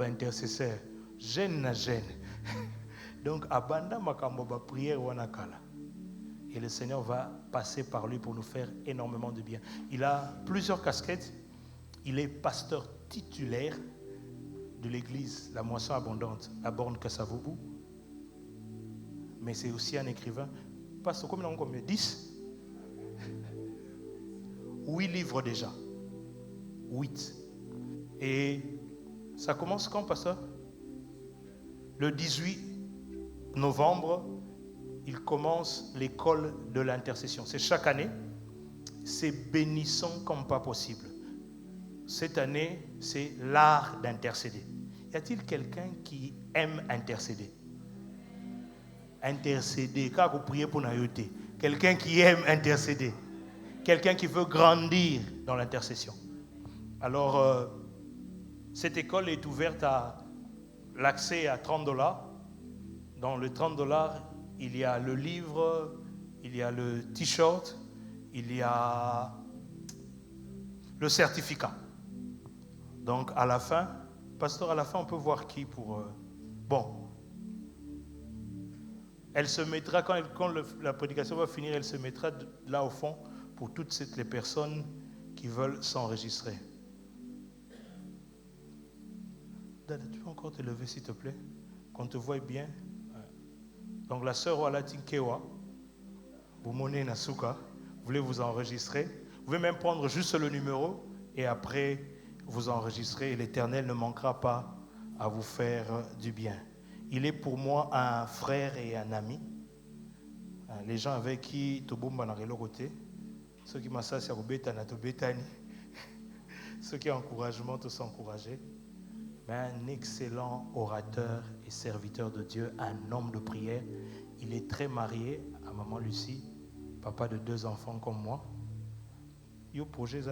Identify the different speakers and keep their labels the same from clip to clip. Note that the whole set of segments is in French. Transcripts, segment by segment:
Speaker 1: intercesseur. Gêne na gêne. Donc, abanda makambo ba prière wanakala. Et le Seigneur va passer par lui pour nous faire énormément de bien. Il a plusieurs casquettes. Il est pasteur titulaire de l'église La Moisson Abondante à Borne-Kassavoubou. Mais c'est aussi un écrivain. Pasteur, combien 10 8 livres déjà. 8. Et ça commence quand, pasteur? Le 18 novembre, il commence l'école de l'intercession. C'est chaque année. C'est bénissant comme pas possible. Cette année, c'est l'art d'intercéder. Y a-t-il quelqu'un qui aime intercéder? Intercéder, quand vous priez pour Nayoté. Quelqu'un qui aime intercéder. Quelqu'un qui veut grandir dans l'intercession. Alors, cette école est ouverte à l'accès à $30. Dans le $30, il y a le livre, il y a le t-shirt, il y a le certificat. Donc, à la fin, pasteur, à la fin, on peut voir qui pour... Bon. Elle se mettra, quand la prédication va finir, elle se mettra là au fond pour toutes les personnes qui veulent s'enregistrer. Dada, tu peux encore te lever, s'il te plaît? Qu'on te voie bien. Donc, la sœur Walatin Kewa, Boumone Nasuka, voulez vous enregistrer. Vous pouvez même prendre juste le numéro et après vous enregistrer. Et l'Éternel ne manquera pas à vous faire du bien. Il est pour moi un frère et un ami. Les gens avec qui Tobumba n'a côté, ceux qui m'assassinent à Robeta na Tobetani, ceux qui ont encouragement, tous encouragés. Mais un excellent orateur et serviteur de Dieu, un homme de prière. Il est très marié à maman Lucie, papa de 2 enfants comme moi. Yo projet ça.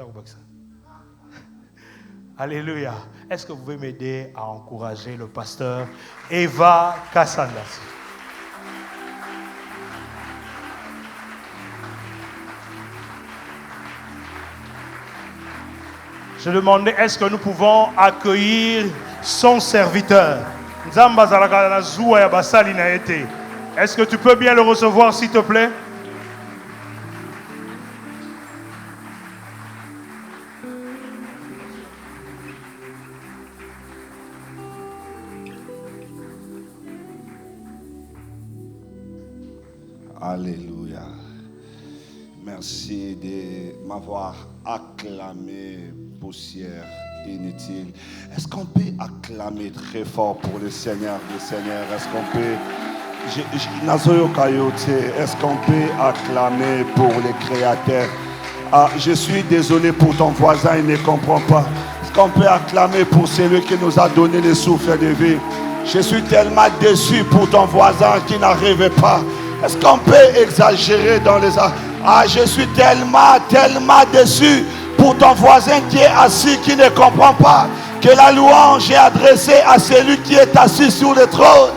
Speaker 1: Alléluia. Est-ce que vous pouvez m'aider à encourager le pasteur Eva Kassandas? Je demandais, est-ce que nous pouvons accueillir son serviteur? Est-ce que tu peux bien le recevoir, s'il te plaît?
Speaker 2: Alléluia. Merci de m'avoir acclamé, poussière inutile. Est-ce qu'on peut acclamer très fort pour le Seigneur des Seigneurs? Est-ce qu'on peut... Est-ce qu'on peut acclamer pour les créateurs? Ah, je suis désolé pour ton voisin, il ne comprend pas. Est-ce qu'on peut acclamer pour celui qui nous a donné le souffle de vie? Je suis tellement déçu pour ton voisin qui n'arrive pas. Est-ce qu'on peut exagérer dans les... Ah, je suis tellement déçu pour ton voisin qui est assis, qui ne comprend pas que la louange est adressée à celui qui est assis sur le trône.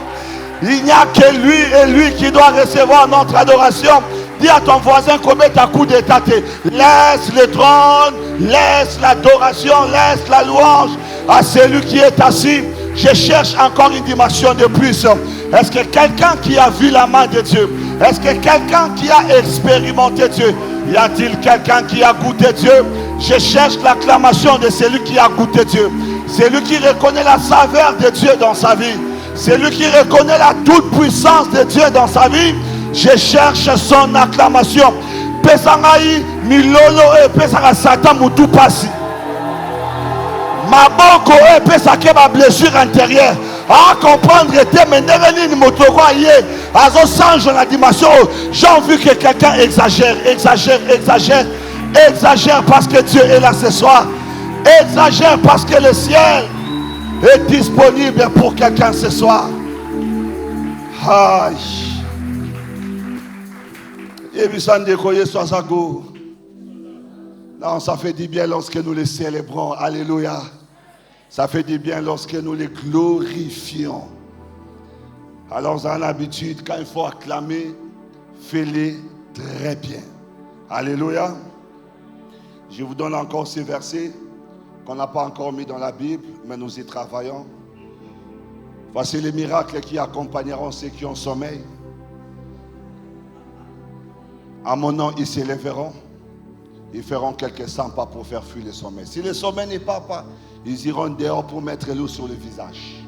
Speaker 2: Il n'y a que lui et lui qui doit recevoir notre adoration. Dis à ton voisin combien ta coup de tâte. Laisse le trône, laisse l'adoration, laisse la louange à celui qui est assis. Je cherche encore une dimension de plus. Est-ce que quelqu'un qui a vu la main de Dieu? Est-ce que quelqu'un qui a expérimenté Dieu? Y a-t-il quelqu'un qui a goûté Dieu? Je cherche l'acclamation de celui qui a goûté Dieu. Celui qui reconnaît la saveur de Dieu dans sa vie. Celui qui reconnaît la toute-puissance de Dieu dans sa vie. Je cherche son acclamation. Pesangaï, Milolo et Pesanga Satan Moutou Passi. Maboko et Pesake ma blessure intérieure. À comprendre que Mendereni Motoko Aye. Azo change la dimension. J'ai vu que quelqu'un exagère parce que Dieu est là ce soir. Exagère parce que le ciel est disponible pour quelqu'un ce soir. Aïe. Non, ça fait du bien lorsque nous les célébrons. Alléluia. Ça fait du bien lorsque nous les glorifions. Alors, en habitude, quand il faut acclamer, fais-les très bien. Alléluia. Je vous donne encore ces versets qu'on n'a pas encore mis dans la Bible, mais nous y travaillons. Voici les miracles qui accompagneront ceux qui ont sommeil. À mon nom, ils s'élèveront. Ils feront quelques 100 pas pour faire fuir le sommeil. Si le sommeil n'est pas, ils iront dehors pour mettre l'eau sur le visage.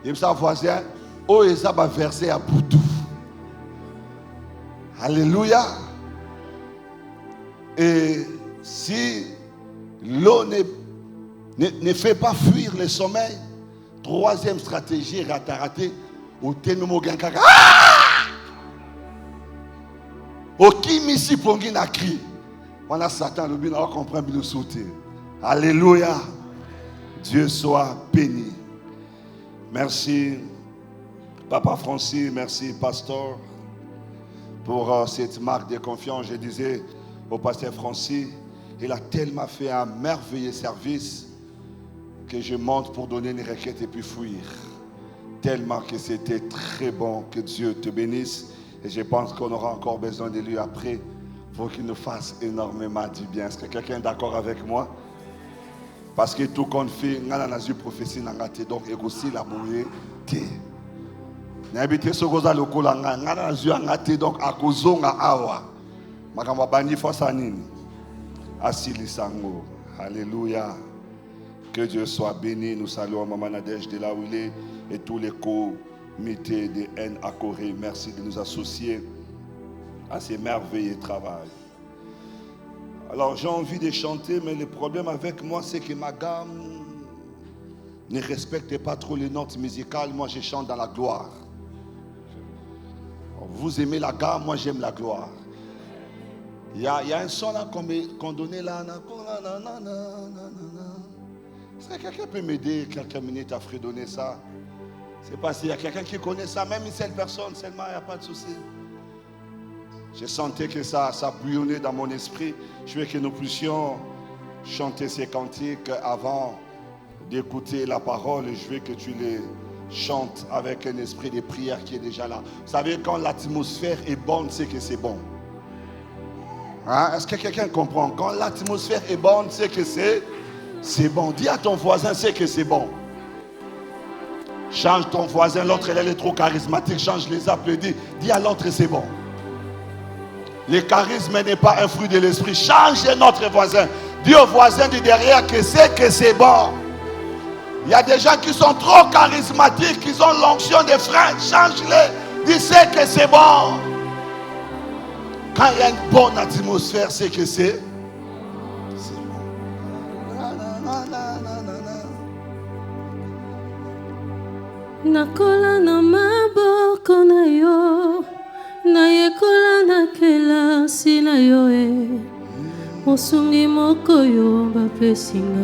Speaker 2: Et ça, voisin, oh, ils ont versé à Boutou. Alléluia. Et si l'eau ne fait pas fuir le sommeil, troisième stratégie, raté, au ténimo gankaka. Au kimisi pongi na cri. On a Satan, le bin, on comprend bien le sauter. Alléluia. Dieu soit béni. Merci, Papa Francis, merci, Pasteur, pour cette marque de confiance. Je disais au Pasteur Francis, il a tellement fait un merveilleux service que je monte pour donner une requête et puis fuir. Tellement que c'était très bon. Que Dieu te bénisse. Et je pense qu'on aura encore besoin de lui après pour qu'il nous fasse énormément du bien. Est-ce que quelqu'un est d'accord avec moi? Parce que tout qu'on fait, on a une prophétie, donc il aussi la bouée. N'habitez ce que vous avez donc à cause de awa. Makamba bani fosanini. Asili sango. Alléluia. Que Dieu soit béni. Nous saluons Maman Nadège de là où il est et tous les comités de haine à Corée. Merci de nous associer à ces merveilleux travail. Alors j'ai envie de chanter, mais le problème avec moi, c'est que ma gamme ne respecte pas trop les notes musicales. Moi, je chante dans la gloire. Vous aimez la gamme, moi j'aime la gloire. Il y a un son là qu'on donnait là. Est-ce que quelqu'un peut m'aider quelques minutes à fredonner ça? C'est pas s'il y a quelqu'un qui connaît ça, même une seule personne, seulement il n'y a pas de souci. Je sentais que ça bouillonnait dans mon esprit. Je veux que nous puissions chanter ces cantiques avant d'écouter la parole. Je veux que tu les chantes avec un esprit de prière qui est déjà là. Vous savez, quand l'atmosphère est bonne, c'est que c'est bon. Hein? Est-ce que quelqu'un comprend? Quand l'atmosphère est bonne, c'est que c'est bon. Dis à ton voisin, c'est que c'est bon. Change ton voisin, l'autre elle est trop charismatique, change les applaudissements. Dis à l'autre, c'est bon. Le charisme n'est pas un fruit de l'esprit. Change notre voisin. Dis au voisin du derrière que c'est bon. Il y a des gens qui sont trop charismatiques, qui ont l'onction des frères. Change-les. Dis que c'est bon. Quand il y a une bonne atmosphère, c'est que c'est bon.
Speaker 3: Nakola na maboko na yo, na yekola na kelasi na yo e, mosungi moko yo bapesi na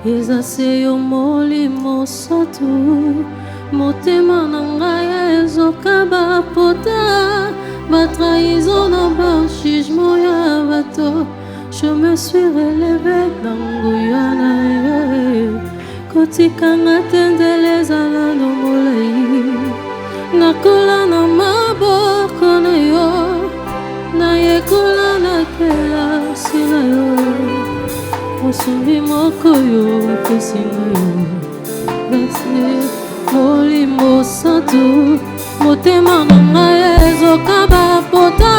Speaker 3: yo, eza se yo molimo satu, motema na ngai ezoka bapota, batrahison na bajugement ya bato, je me suis relevé na nguya na yo e. Kotikanga tendeleza na nomolai, nakola na maboko na yo, na yekola na kelasi na yo, mosungi moko yo apesi na yo, basi molimo santu, motema na ngai ezoka bapota,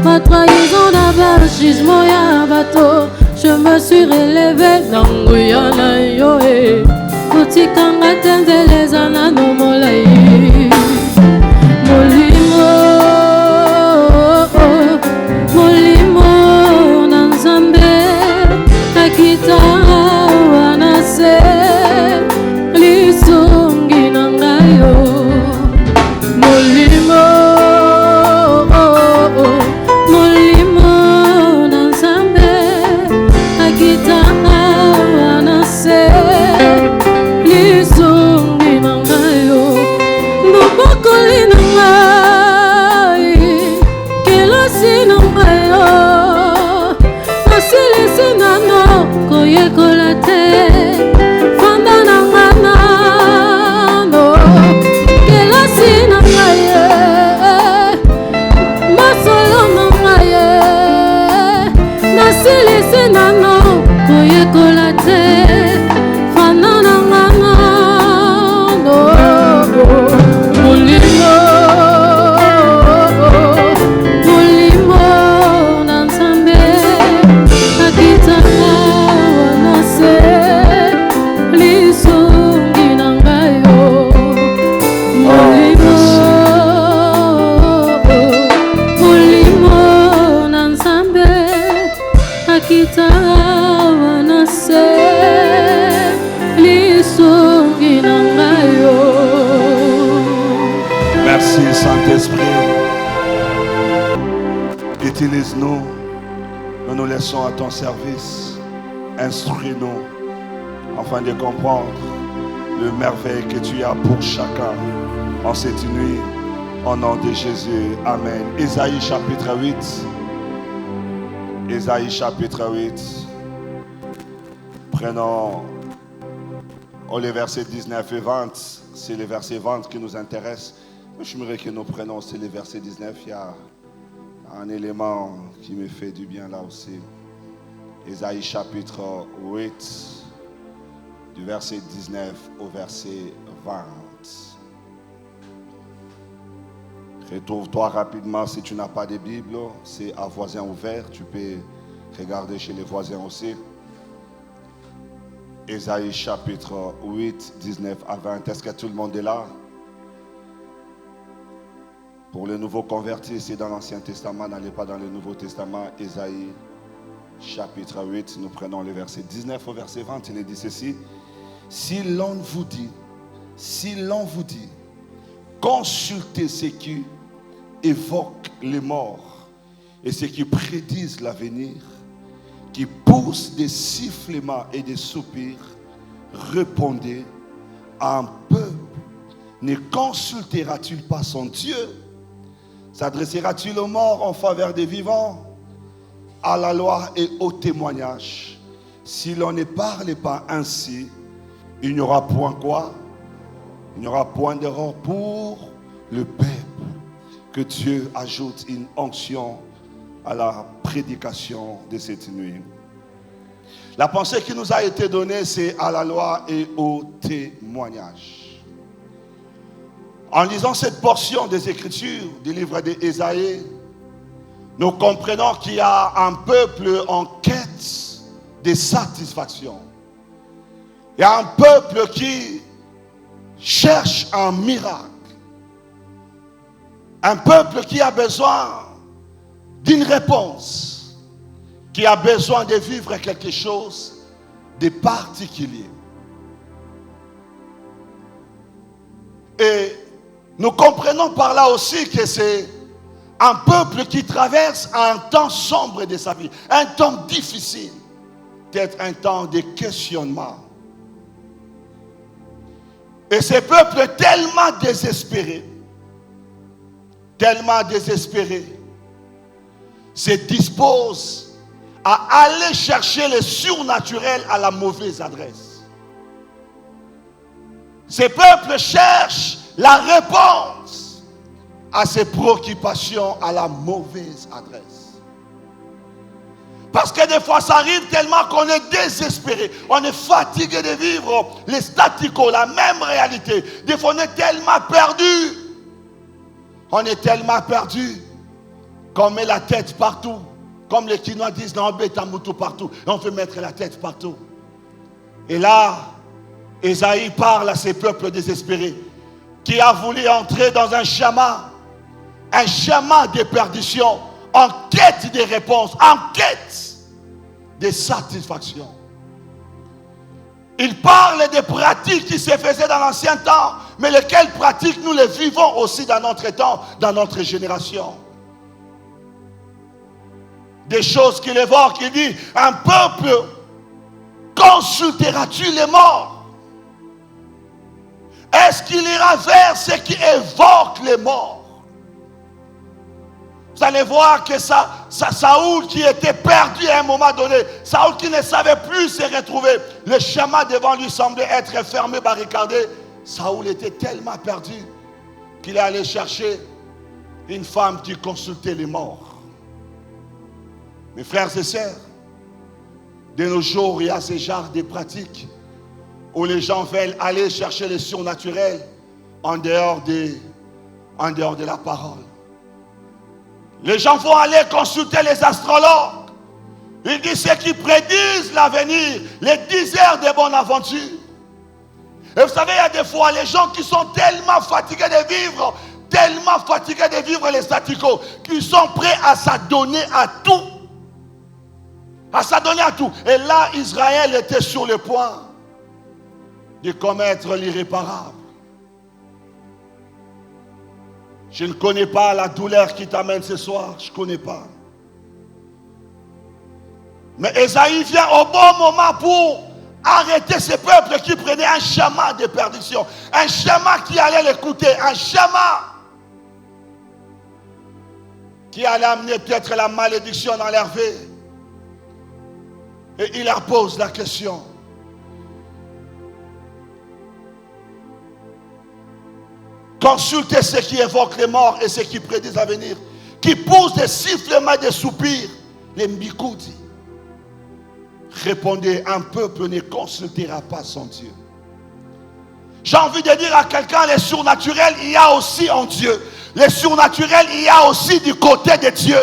Speaker 3: batrahison na bajugement ya bato. Je me suis relevé na nguya na yo e, kotikanga tendeleza na nomolai, molimo na Nzambe akita wana se lisungi na ngai yo, molimo
Speaker 4: Lisongi na ngayo,
Speaker 2: Merci Saint-Esprit. Utilise-nous. Nous nous laissons à ton service. Instruis-nous afin de comprendre le merveille que tu as pour chacun en cette nuit. Au nom de Jésus. Amen. Ésaïe chapitre 8. Ésaïe chapitre 8. Prenons les versets 19 et 20. C'est les versets 20 qui nous intéressent. Je voudrais que nous prenions aussi les versets 19. Il y a un élément qui me fait du bien là aussi. Ésaïe chapitre 8, du verset 19 au verset 20. Retrouve-toi rapidement si tu n'as pas de Bible. C'est à voisin ouvert. Tu peux regarder chez les voisins aussi. Ésaïe chapitre 8, 19 à 20. Est-ce que tout le monde est là? Pour les nouveaux convertis, c'est dans l'Ancien Testament, n'allez pas dans le Nouveau Testament. Ésaïe chapitre 8, nous prenons le verset 19 au verset 20. Il est dit ceci: si l'on vous dit, consultez ceux qui évoquent les morts et ceux qui prédisent l'avenir, qui poussent des sifflements et des soupirs, répondez à un peuple. Ne consultera-t-il pas son Dieu? S'adressera-t-il aux morts en faveur des vivants? À la loi et au témoignage. Si l'on ne parle pas ainsi, il n'y aura point quoi? Il n'y aura point d'erreur pour le peuple. Que Dieu ajoute une onction à la prédication de cette nuit. La pensée qui nous a été donnée, c'est à la loi et au témoignage. En lisant cette portion des Écritures du livre d'Ésaïe, nous comprenons qu'il y a un peuple en quête de satisfaction. Il y a un peuple qui cherche un miracle. Un peuple qui a besoin d'une réponse, qui a besoin de vivre quelque chose de particulier. Et nous comprenons par là aussi que c'est un peuple qui traverse un temps sombre de sa vie, un temps difficile, peut-être un temps de questionnement. Et ce peuple tellement désespéré, se dispose à aller chercher le surnaturel à la mauvaise adresse. Ce peuple cherche la réponse à ses préoccupations à la mauvaise adresse. Parce que des fois ça arrive tellement qu'on est désespéré, on est fatigué de vivre les statu quo, la même réalité. Des fois on est tellement perdu. On est tellement perdu qu'on met la tête partout. Comme les Quinois disent, non, bétamoutou partout. Et on veut mettre la tête partout. Et là, Ésaïe parle à ces peuples désespérés qui a voulu entrer dans un chemin de perdition, en quête de réponses, en quête de satisfaction. Il parle des pratiques qui se faisaient dans l'ancien temps, mais lesquelles pratiques nous les vivons aussi dans notre temps, dans notre génération. Des choses qu'il évoque, il dit, un peuple, consultera-tu les morts? Est-ce qu'il ira vers ceux qui évoquent les morts? Vous allez voir que Saoul qui était perdu à un moment donné, Saoul qui ne savait plus se retrouver, le chemin devant lui semblait être fermé, barricadé. Saoul était tellement perdu qu'il est allé chercher une femme qui consultait les morts. Mes frères et sœurs, de nos jours, il y a ce genre de pratiques où les gens veulent aller chercher le surnaturel en dehors de la parole. Les gens vont aller consulter les astrologues. Ils disent ceux qui prédisent l'avenir, les 10 heures de bonne aventure. Et vous savez, il y a des fois, les gens qui sont tellement fatigués de vivre les statu quo, qu'ils sont prêts à s'adonner à tout. Et là, Israël était sur le point de commettre l'irréparable. Je ne connais pas la douleur qui t'amène ce soir. Je ne connais pas. Mais Ésaïe vient au bon moment pour arrêter ce peuple qui prenait un chemin de perdition. Un chemin qui allait l'écouter. Un chemin qui allait amener peut-être la malédiction dans leur vie. Et il leur pose la question. Consultez ceux qui évoquent les morts et ceux qui prédisent l'avenir, qui poussent des sifflements et des soupirs, les mbikoudi. Répondez, un peuple ne consultera pas son Dieu. J'ai envie de dire à quelqu'un, les surnaturels, il y a aussi en Dieu. Les surnaturels, il y a aussi du côté de Dieu.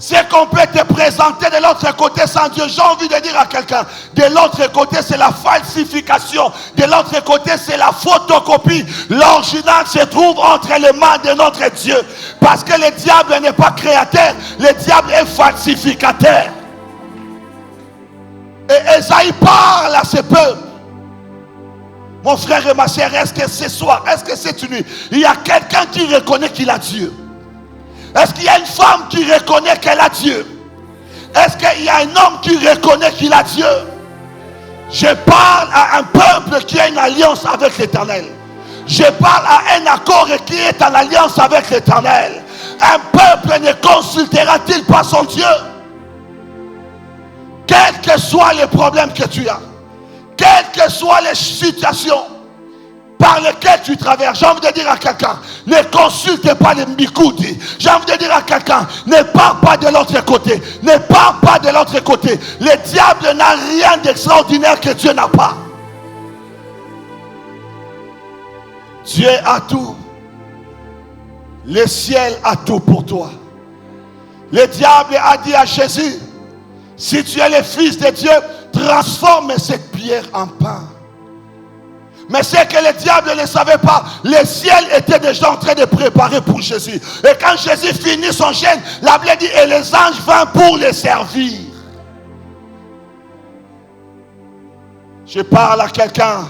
Speaker 2: C'est qu'on peut te présenter de l'autre côté sans Dieu. J'ai envie de dire à quelqu'un, de l'autre côté c'est la falsification, de l'autre côté c'est la photocopie. L'original se trouve entre les mains de notre Dieu. Parce que le diable n'est pas créateur, le diable est falsificateur. Et Ésaïe parle à ce peuple. Mon frère et ma soeur, est-ce que ce soir, est-ce que cette nuit, il y a quelqu'un qui reconnaît qu'il a Dieu? Est-ce qu'il y a une femme qui reconnaît qu'elle a Dieu? Est-ce qu'il y a un homme qui reconnaît qu'il a Dieu? Je parle à un peuple qui a une alliance avec l'Éternel. Je parle à un accord qui est en alliance avec l'Éternel. Un peuple ne consultera-t-il pas son Dieu? Quels que soient les problèmes que tu as, quelles que soient les situations par lesquelles tu traverses, j'ai envie de dire à quelqu'un, ne consulte pas les mbikoudi. J'ai envie de dire à quelqu'un, ne pars pas de l'autre côté. Ne pars pas de l'autre côté. Le diable n'a rien d'extraordinaire que Dieu n'a pas. Dieu a tout. Le ciel a tout pour toi. Le diable a dit à Jésus, si tu es le fils de Dieu, transforme cette pierre en pain. Mais c'est que le diable ne savait pas. Le ciel était déjà en train de préparer pour Jésus. Et quand Jésus finit son jeûne, la Bible dit, et les anges vinrent pour les servir. Je parle à quelqu'un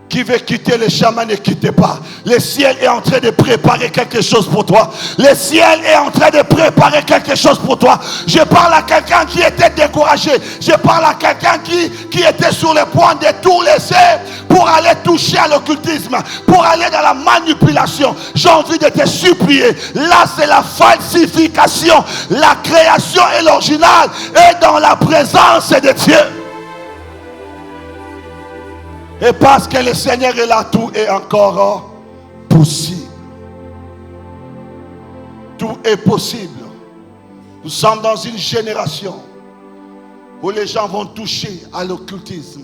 Speaker 2: qui veut quitter le chemin, ne quitte pas. Le ciel est en train de préparer quelque chose pour toi. Le ciel est en train de préparer quelque chose pour toi. Je parle à quelqu'un qui était découragé. Je parle à quelqu'un qui était sur le point de tout laisser pour aller toucher à l'occultisme, pour aller dans la manipulation. J'ai envie de te supplier. Là, c'est la falsification. La création et l'original est dans la présence de Dieu. Et parce que le Seigneur est là, tout est encore possible. Tout est possible. Nous sommes dans une génération où les gens vont toucher à l'occultisme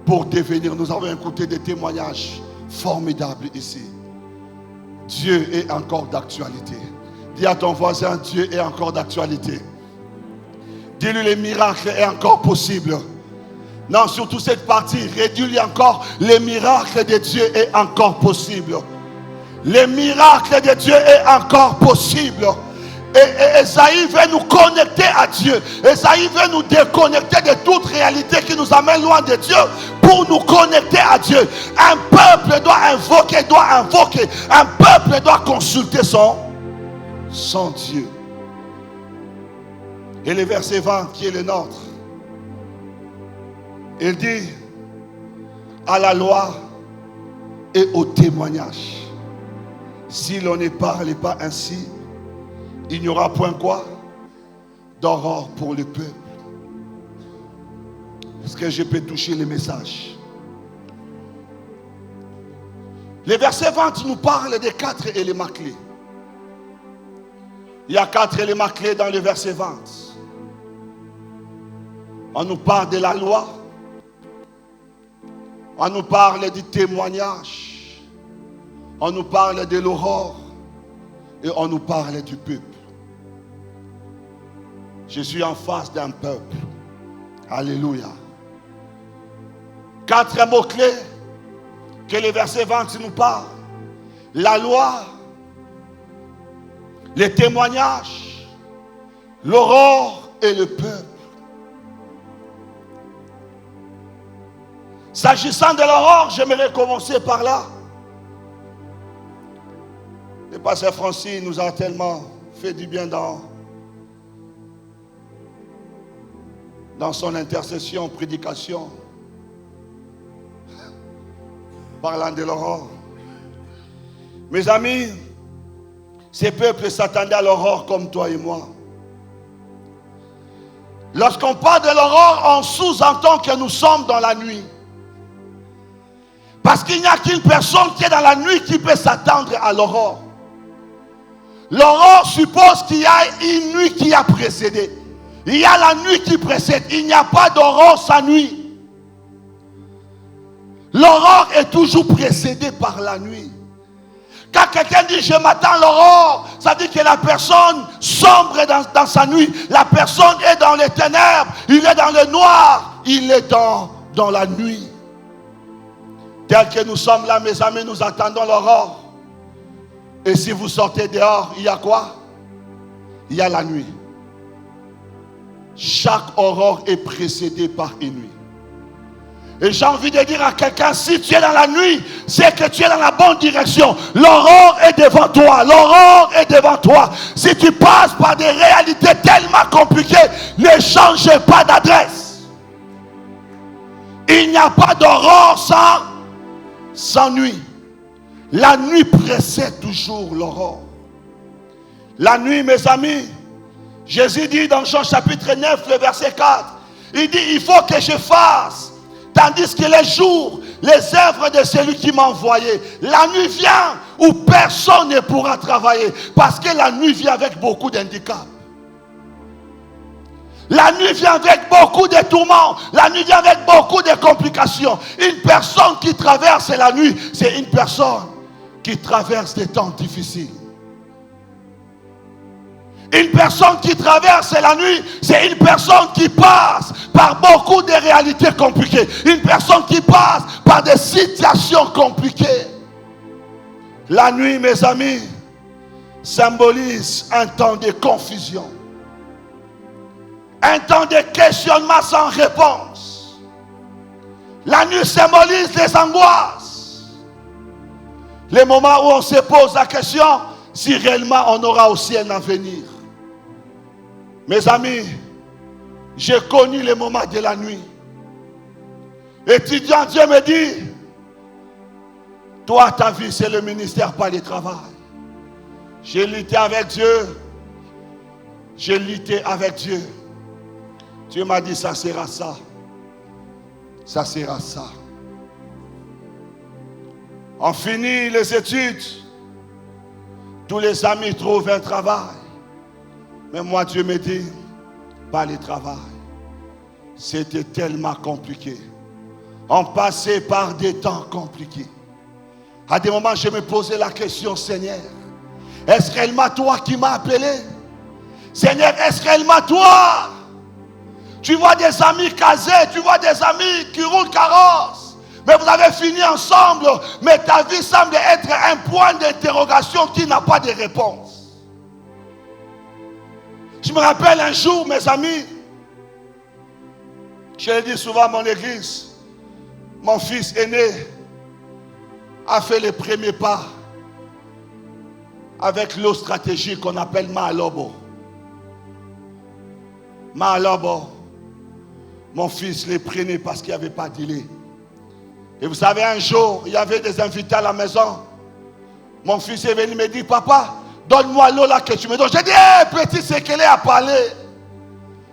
Speaker 2: pour devenir. Nous avons écouté des témoignages formidables ici. Dieu est encore d'actualité. Dis à ton voisin, Dieu est encore d'actualité. Dis-lui, les miracles est encore possible. Non, surtout cette partie, réduis-lui encore. Les miracles de Dieu est encore possible. Les miracles de Dieu est encore possible. Et Esaïe veut nous connecter à Dieu. Esaïe veut nous déconnecter de toute réalité qui nous amène loin de Dieu pour nous connecter à Dieu. Un peuple doit invoquer. Un peuple doit consulter son Dieu. Et le verset 20 qui est le nôtre. Il dit à la loi et au témoignage. Si l'on ne parle pas ainsi, il n'y aura point quoi? D'aurore pour le peuple. Est-ce que je peux toucher le message? Le verset 20 nous parle des 4 éléments clés. Il y a 4 éléments clés dans le verset 20. On nous parle de la loi. On nous parle du témoignage. On nous parle de l'aurore. Et on nous parle du peuple. Je suis en face d'un peuple. Alléluia. 4 mots-clés que le verset 20 nous parle. La loi, les témoignages, l'aurore et le peuple. S'agissant de l'aurore, j'aimerais commencer par là. Le pasteur Francis nous a tellement fait du bien dans son intercession, prédication, parlant de l'aurore. Mes amis, ces peuples s'attendaient à l'aurore comme toi et moi. Lorsqu'on parle de l'aurore, on sous-entend que nous sommes dans la nuit. Parce qu'il n'y a qu'une personne qui est dans la nuit qui peut s'attendre à l'aurore. L'aurore suppose qu'il y a une nuit qui a précédé. Il y a la nuit qui précède. Il n'y a pas d'aurore sans nuit. L'aurore est toujours précédée par la nuit. Quand quelqu'un dit je m'attends à l'aurore, ça dit que la personne sombre dans sa nuit. La personne est dans les ténèbres. Il est dans le noir. Il est dans la nuit. Tel que nous sommes là, mes amis, nous attendons l'aurore. Et si vous sortez dehors, il y a quoi? Il y a la nuit. Chaque aurore est précédée par une nuit. Et j'ai envie de dire à quelqu'un, si tu es dans la nuit, c'est que tu es dans la bonne direction. L'aurore est devant toi. L'aurore est devant toi. Si tu passes par des réalités tellement compliquées, ne changez pas d'adresse. Il n'y a pas d'aurore sans nuit. La nuit précède toujours l'aurore. La nuit, mes amis, Jésus dit dans Jean chapitre 9, le verset 4, il dit, il faut que je fasse, tandis que les jours, les œuvres de celui qui m'a envoyé. La nuit vient où personne ne pourra travailler, parce que la nuit vient avec beaucoup d'handicaps. La nuit vient avec beaucoup de tourments. La nuit vient avec beaucoup de complications. Une personne qui traverse la nuit, c'est une personne qui traverse des temps difficiles. Une personne qui traverse la nuit, c'est une personne qui passe par beaucoup de réalités compliquées. Une personne qui passe par des situations compliquées. La nuit, mes amis, symbolise un temps de confusion. Un temps de questionnement sans réponse. La nuit symbolise les angoisses. Les moments où on se pose la question si réellement on aura aussi un avenir. Mes amis, j'ai connu les moments de la nuit. Étudiant, Dieu me dit, toi, ta vie, c'est le ministère, pas le travail. J'ai lutté avec Dieu. J'ai lutté avec Dieu. Dieu m'a dit, ça sera ça. Ça sera ça. On finit les études. Tous les amis trouvent un travail. Mais moi, Dieu me dit, pas le travail. C'était tellement compliqué. On passait par des temps compliqués. À des moments, je me posais la question, Seigneur, est-ce réellement toi qui m'as appelé? Seigneur, est-ce réellement toi? Tu vois des amis casés, tu vois des amis qui roulent carrosse. Mais vous avez fini ensemble. Mais ta vie semble être un point d'interrogation qui n'a pas de réponse. Je me rappelle un jour, mes amis, je le dis souvent à mon église, mon fils aîné a fait les premiers pas avec l'eau stratégique qu'on appelle Mahalobo. Mahalobo, mon fils les prenait parce qu'il n'y avait pas d'îlet. Et vous savez, un jour, il y avait des invités à la maison. Mon fils est venu me dire, papa, donne-moi l'eau là que tu me donnes. J'ai dit, hey, petit, c'est qu'elle est à parler.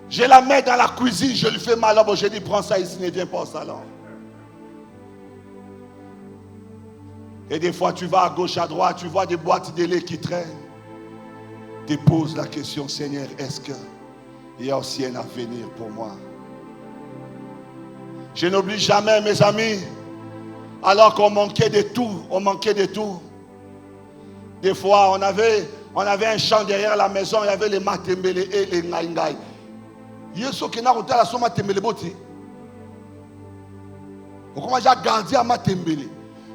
Speaker 2: Je la mets dans la cuisine, je lui fais mal. J'ai dit, prends ça ici, ne viens pas au salon. Et des fois, tu vas à gauche, à droite, tu vois des boîtes de lait qui traînent. Tu poses la question, Seigneur, est-ce qu'il y a aussi un avenir pour moi? Je n'oublie jamais, mes amis, alors qu'on manquait de tout, Des fois, on avait un champ derrière la maison, il y avait les matembele et les ngaïngaï. Yeso qui n'a pas la somme matembele boti. Pourquoi j'ai gardé à matembele?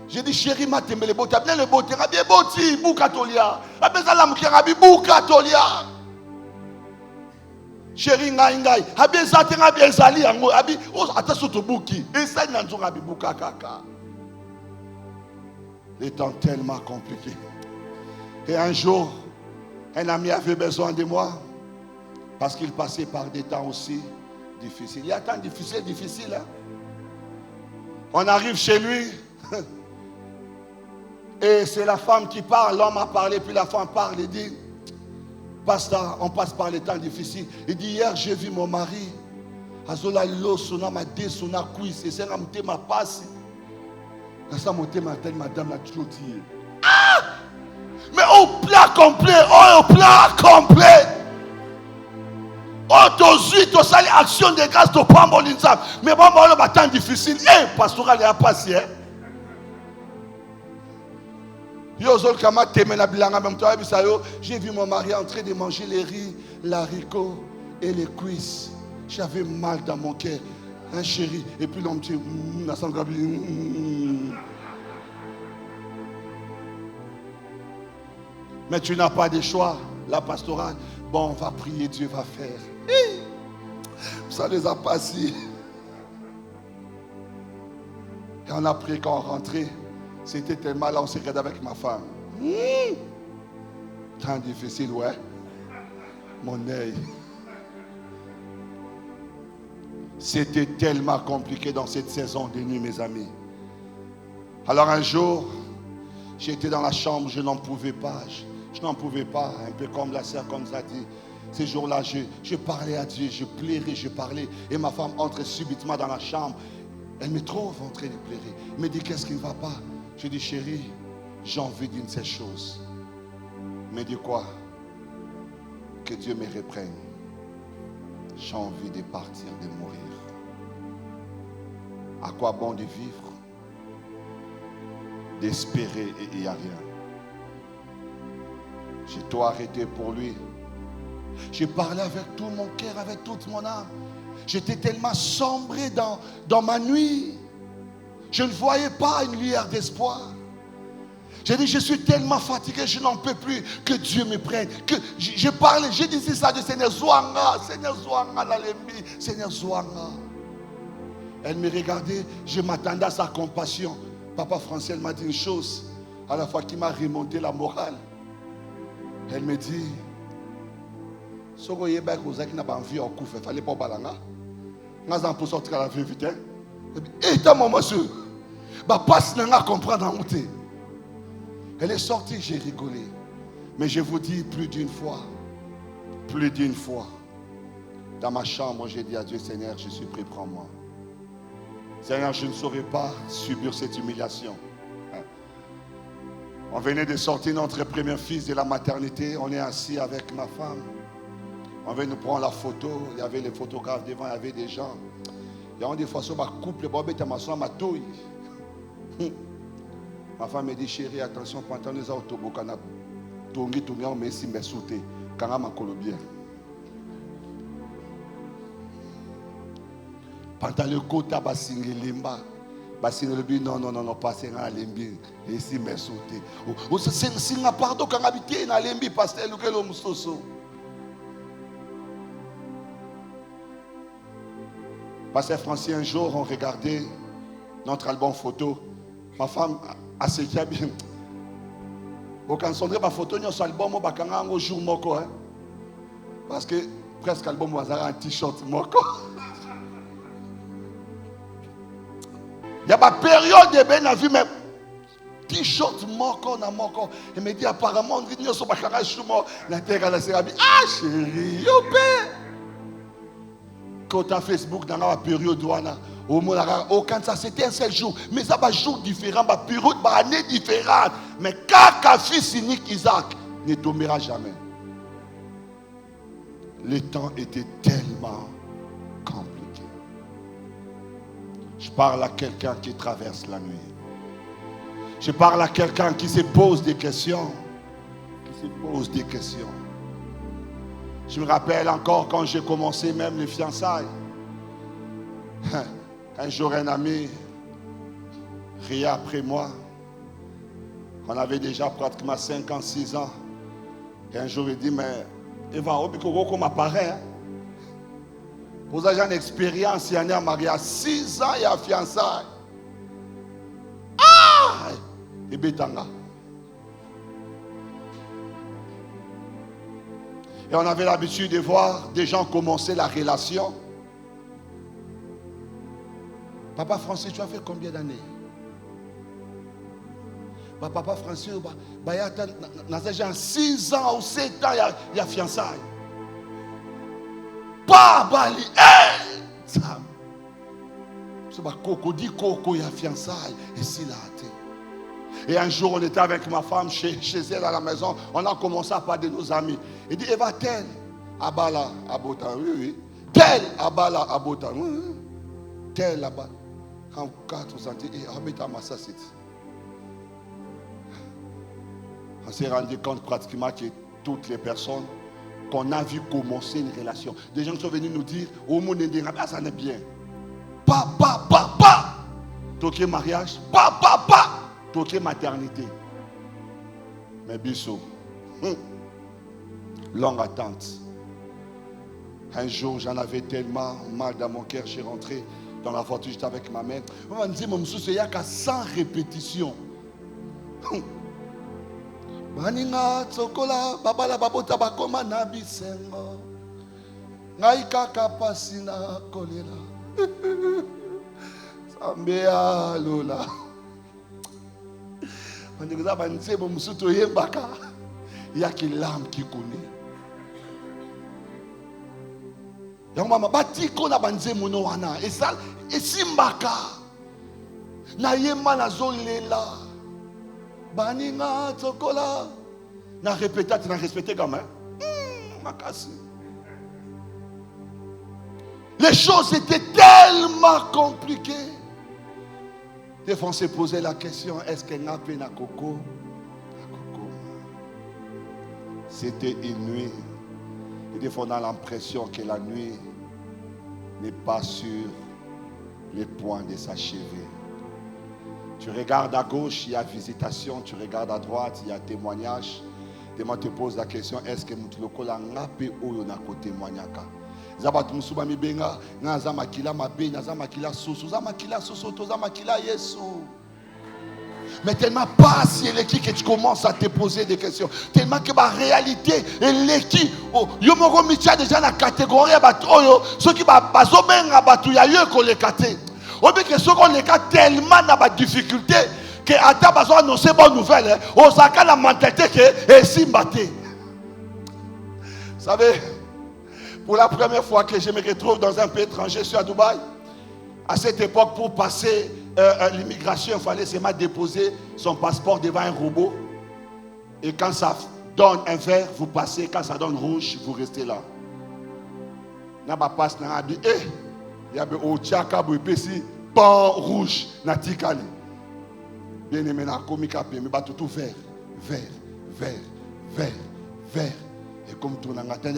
Speaker 2: J'ai dit, chérie, matembele boti, bien le boti, bien boti, boukatolia. Bien ça la moukia, bien boukatolia. Chérie, ngaïngaï, bien ça, bien zali, bien attention au bouki. Et ça, il n'y a pas de boukakaka. Les temps tellement compliqués. Et un jour, un ami avait besoin de moi parce qu'il passait par des temps aussi difficiles. Il y a tant difficiles. Hein? On arrive chez lui et c'est la femme qui parle. L'homme a parlé, puis la femme parle et dit, pasteur, on passe par les temps difficiles. Il dit, hier j'ai vu mon mari. Azola losona ma desona cuisse et c'est un ma passe. Ça m'a dit madame la clôture. Ah! Mais au plat complet, au plat complet. Oh, tu as sali action de grâce de Pambo l'Insam. Mais bon, le matin difficile. Eh, pastoral, il a passé. J'ai vu mon mari en train de manger les riz, l'haricot et les cuisses. J'avais mal dans mon cœur. Hein, chéri. Et puis l'homme dit, mais tu n'as pas de choix, la pastorale. Bon, on va prier, Dieu va faire. Ça les a passés. Et on a prié quand on rentrait. C'était tellement là, on s'est regardé avec ma femme. Tant difficile, ouais. Mon œil. C'était tellement compliqué dans cette saison de nuit, mes amis. Alors un jour, j'étais dans la chambre, je n'en pouvais pas. Je n'en pouvais pas, un peu comme la sœur comme ça dit. Ces jours-là, je parlais à Dieu, je pleurais, je parlais. Et ma femme entre subitement dans la chambre. Elle me trouve en train de pleurer. Elle me dit, qu'est-ce qui ne va pas? Je dis, chérie, j'ai envie d'une seule chose. Mais de quoi? Que Dieu me reprenne. J'ai envie de partir, de mourir. À quoi bon de vivre? D'espérer et il n'y a rien. J'ai tout arrêté pour lui. J'ai parlé avec tout mon cœur, avec toute mon âme. J'étais tellement sombré dans ma nuit. Je ne voyais pas une lueur d'espoir. J'ai dit, je suis tellement fatigué, je n'en peux plus, que Dieu me prenne. Que je parlais, j'ai dit ça du Seigneur Zouanga, la Lembi, Seigneur Zouanga. Elle me regardait, je m'attendais à sa compassion. Papa Français, elle m'a dit une chose, à la fois qui m'a remonté la morale. Elle me dit, si vous avez envie en couvre, il fallait pas balanga. Nous avons pour sortir à la vie vite. Et t'as mon monsieur, passe n'a comprendre en route. Elle est sortie, j'ai rigolé. Mais je vous dis plus d'une fois, dans ma chambre, j'ai dit à Dieu, Seigneur, je suis prêt, prends-moi. Seigneur, je ne saurais pas subir cette humiliation. On venait de sortir notre premier fils de la maternité. On est assis avec ma femme. On vient nous prendre la photo. Il y avait les photographes devant, il y avait des gens. Il y a des façons, ma couple, ma femme me dit, chérie, attention, quand nous avons Tobokana, Tongi, Tongi, on met si me sauté. Quand on m'a bien. Pendant le côté, basingi limba. Basingi limbi, non, passez à limbi. Et si me sauté. C'est un pardon quand on habite dans limbi, parce que le l'homme soso. Pasteur Francis, un jour, on regardait notre album photo. Ma femme a séché bien. Quand on regarde ma photo, notre album, on va un jour moko. Parce que presque l'album, on va un t-shirt moko. Il y a ma période de ben vie, mais t-shirt moko na moko. Il me dit apparemment, on dit nous sommes à chumo. La terre à la sérabi. Ah chérie, yopé. Quand on Facebook dans la période quand ça c'était un seul jour, mais ça va jour différent, ma période, ma année différente. Mais quand fils unique Isaac ne tombera jamais. Le temps était tellement compliqué. Je parle à quelqu'un qui traverse la nuit. Je parle à quelqu'un qui se pose des questions. Je me rappelle encore quand j'ai commencé même les fiançailles. Un jour, un ami, Ria après moi, on avait déjà pratiquement 5 ans, 6 ans. Et un jour, il dit, mais Eva, comme apparaît. Vous avez une expérience, il y a un mariage, 6 ans, il y a fiançailles. Ah! Et Betanga. Et on avait l'habitude de voir des gens commencer la relation. Papa Francis, tu as fait combien d'années? Papa Francis, il y a 6 ans ou 7 ans, il y a fiançailles. Pas Bali, ça. C'est Coco dit Coco, il y a fiançailles. Et c'est là. Et un jour, on était avec ma femme chez elle à la maison. On a commencé à parler de nos amis. Il dit, Eva, tel, Abala, Abota, oui. Tel, Abala, Abota, oui. Tel, Abala. En 4 centimes, et habite à Massachusetts. On s'est rendu compte pratiquement que toutes les personnes qu'on a vu commencer une relation, des gens qui sont venus nous dire, au monde de ça n'est bien. Pas. Toqué mariage, pas. Toqué maternité. Mais biso, longue attente. Un jour, j'en avais tellement mal dans mon cœur, j'ai rentré dans la voiture, j'étais avec ma mère. On me dit, mon monsieur, il n'y a qu'à 100 répétitions. Baninga tsokola babala babota bakoma na bisengo ngai kaka pasina kolela sambea lola bandikuza banzebo musuto yembaka yaki l'âme qui connaît yango mama batiko na banzemo no wana esal esimbaka na yemba na zolela Baninga tsokola na répété, tu n'as respecté quand même. Les choses étaient tellement compliquées. Des fois on s'est posé la question, est-ce qu'elle n'a pas na coco? C'était une nuit. Et des fois on a l'impression que la nuit n'est pas sur les points de s'achever. Tu regardes à gauche, il y a visitation. Tu regardes à droite, il y a témoignage. Et moi, te pose la question, est-ce que nous avons un côté témoignage? Mais tellement pas si elle est qui que tu commences à te poser des questions. Tellement que la réalité elle est qui. Yo moko mitia déjà la catégorie ceux qui bazo benga batu ya yo ko le kate. On dit que ceux qu'on les a tellement dans la difficulté que à ta besoin annoncer bonne nouvelle. On s'en la mentalité que est si batté. Vous savez, pour la première fois que je me retrouve dans un pays étranger, je suis à Dubaï. À cette époque, pour passer l'immigration, il fallait seulement déposer son passeport devant un robot. Et quand ça donne un vert, vous passez. Quand ça donne rouge, vous restez là. N'a pas passe, n'a pas dit, il y a au tchaka bouépesi pan rouge na tikali bien aimé na komika pe mais tout vert et comme tout na ngata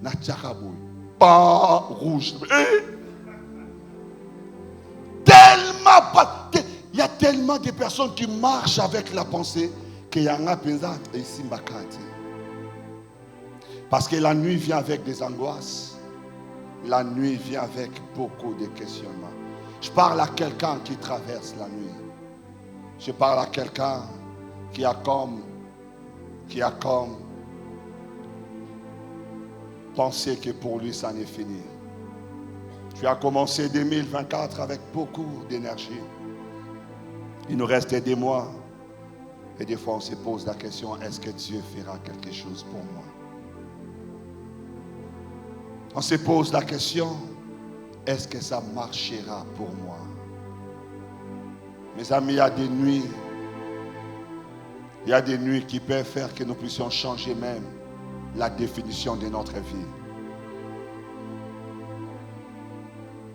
Speaker 2: na tchaka boué pan rouge tellement pas il y a tellement de personnes qui marchent avec la pensée qu'il y a un penza et simbakati parce que la nuit vient avec des angoisses. La nuit vient avec beaucoup de questionnements. Je parle à quelqu'un qui traverse la nuit. Je parle à quelqu'un qui a comme pensé que pour lui ça n'est fini. Tu as commencé 2024 avec beaucoup d'énergie. Il nous reste des mois. Et des fois on se pose la question, est-ce que Dieu fera quelque chose pour moi? On se pose la question, est-ce que ça marchera pour moi? Mes amis, il y a des nuits qui peuvent faire que nous puissions changer même la définition de notre vie.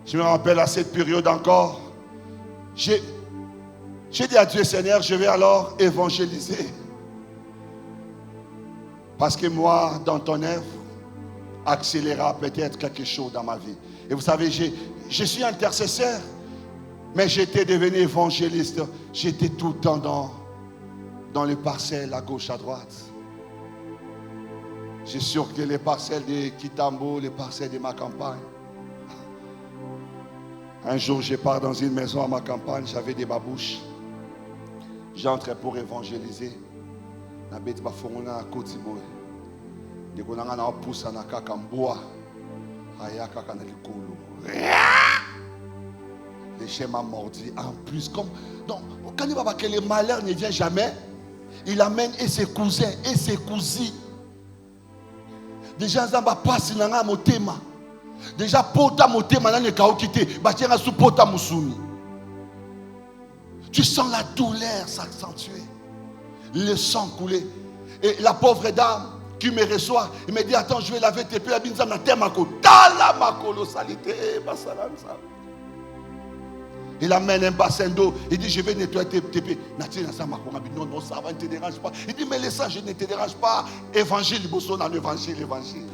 Speaker 2: Je me rappelle à cette période encore, j'ai dit à Dieu, Seigneur, je vais alors évangéliser. Parce que moi, dans ton œuvre, accélérera peut-être quelque chose dans ma vie. Et vous savez, je suis intercesseur, mais j'étais devenu évangéliste. J'étais tout le temps dans les parcelles à gauche, à droite. J'ai sûr que les parcelles de Kitambo, les parcelles de ma campagne. Un jour, je pars dans une maison à ma campagne, j'avais des babouches. J'entre pour évangéliser. Les chiens m'ont mordu. En plus, comme. Donc, quand il va voir que le malheur ne vient jamais, il amène et ses cousins et ses cousines. Déjà, ça va passer dans le motema. Déjà, pota motema dans le chaos quitté. Bâtir sous pota musuni. Tu sens la douleur s'accentuer. Le sang couler. Et la pauvre dame qui me reçoit, il me dit, attends, je vais laver tes pieds. Il amène un bassin d'eau. Il dit, je vais nettoyer tes pieds. Non, non, ça va, ne te dérange pas. Il dit, mais laisse ça, je ne te dérange pas. Évangile, dans l'évangile, l'évangile.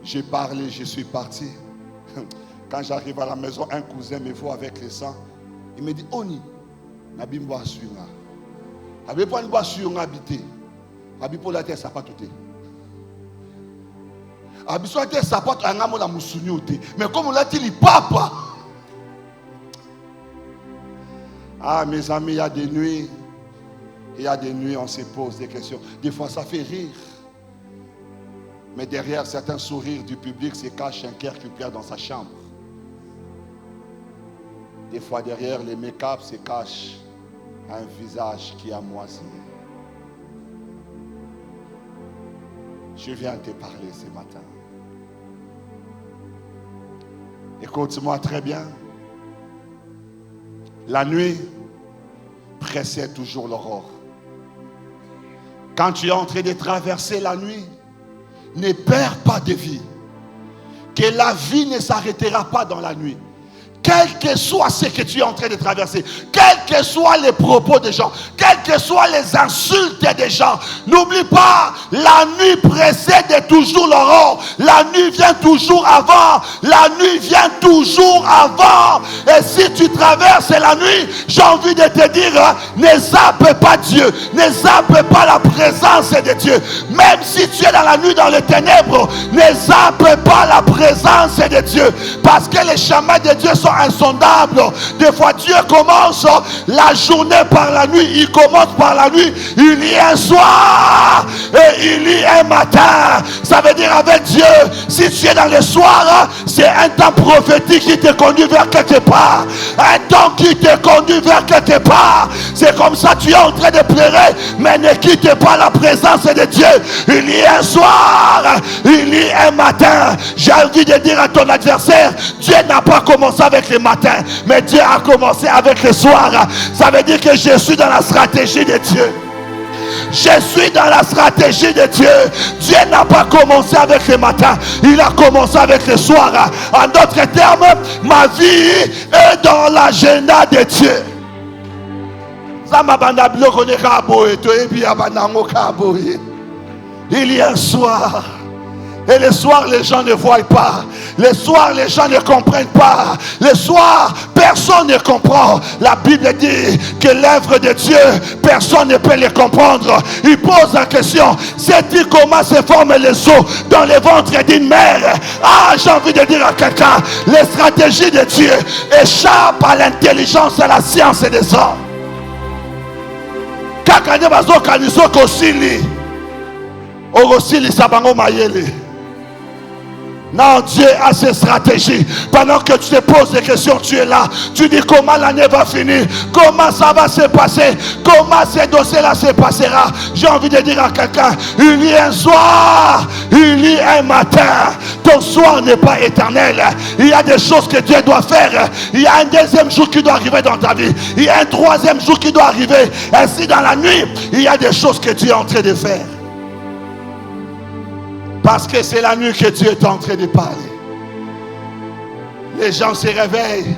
Speaker 2: J'ai parlé, je suis parti. Quand j'arrive à la maison, un cousin me voit avec le sang. Il me dit, Oni, Nabimbo Asuinga. Abipo Nabimbo Asuinga habité. Abipo la terre sapatote. Abipo la terre sapatote, un amour la moussouniote. Mais comme on l'a dit, papa. Ah, mes amis, il y a des nuits. Il y a des nuits, on se pose des questions. Des fois, ça fait rire. Mais derrière certains sourires du public se cache un cœur qui pleure dans sa chambre. Des fois, derrière les make-up se cache un visage qui a moisi. Je viens te parler ce matin. Écoute-moi très bien. La nuit précède toujours l'aurore. Quand tu es en train de traverser la nuit, ne perds pas de vie. Que la vie ne s'arrêtera pas dans la nuit. Quel que soit ce que tu es en train de traverser, quels que soient les propos des gens, quelles que soient les insultes des gens, n'oublie pas, la nuit précède toujours l'aurore. La nuit vient toujours avant. La nuit vient toujours avant. Et si tu traverses la nuit, j'ai envie de te dire, ne zappe pas Dieu, ne zappe pas la présence de Dieu. Même si tu es dans la nuit, dans les ténèbres, ne zappe pas la présence de Dieu. Parce que les chemins de Dieu sont insondable. Des fois Dieu commence la journée par la nuit. Il commence par la nuit. Il y a un soir et il y a un matin. Ça veut dire avec Dieu, si tu es dans le soir, c'est un temps prophétique qui te conduit vers quelque part. Un temps qui te conduit vers quelque part. C'est comme ça tu es en train de pleurer, mais ne quitte pas la présence de Dieu. Il y a un soir, il y a un matin. J'ai envie de dire à ton adversaire, Dieu n'a pas commencé avec le matin, mais Dieu a commencé avec le soir. Ça veut dire que je suis dans la stratégie de Dieu. Je suis dans la stratégie de Dieu. Dieu n'a pas commencé avec le matin, il a commencé avec le soir. En d'autres termes, ma vie est dans l'agenda de Dieu. Il y a un soir. Et le soir, les gens ne voient pas. Le soir, les gens ne comprennent pas. Le soir, personne ne comprend. La Bible dit que l'œuvre de Dieu, personne ne peut les comprendre. Il pose la question, sais-tu comment se forment les os dans le ventre d'une mère? Ah, j'ai envie de dire à quelqu'un, les stratégies de Dieu échappent à l'intelligence et à la science des hommes. Kakane bazo kaniso kosili. Ogosili sabango mayele. Non, Dieu a ses stratégies. Pendant que tu te poses des questions, tu es là. Tu dis comment l'année va finir. Comment ça va se passer. Comment ces dossiers-là se passera. J'ai envie de dire à quelqu'un, il y a un soir, il y a un matin. Ton soir n'est pas éternel. Il y a des choses que Dieu doit faire. Il y a un deuxième jour qui doit arriver dans ta vie. Il y a un troisième jour qui doit arriver. Ainsi dans la nuit, il y a des choses que Dieu est en train de faire. Parce que c'est la nuit que Dieu est en train de parler. Les gens se réveillent.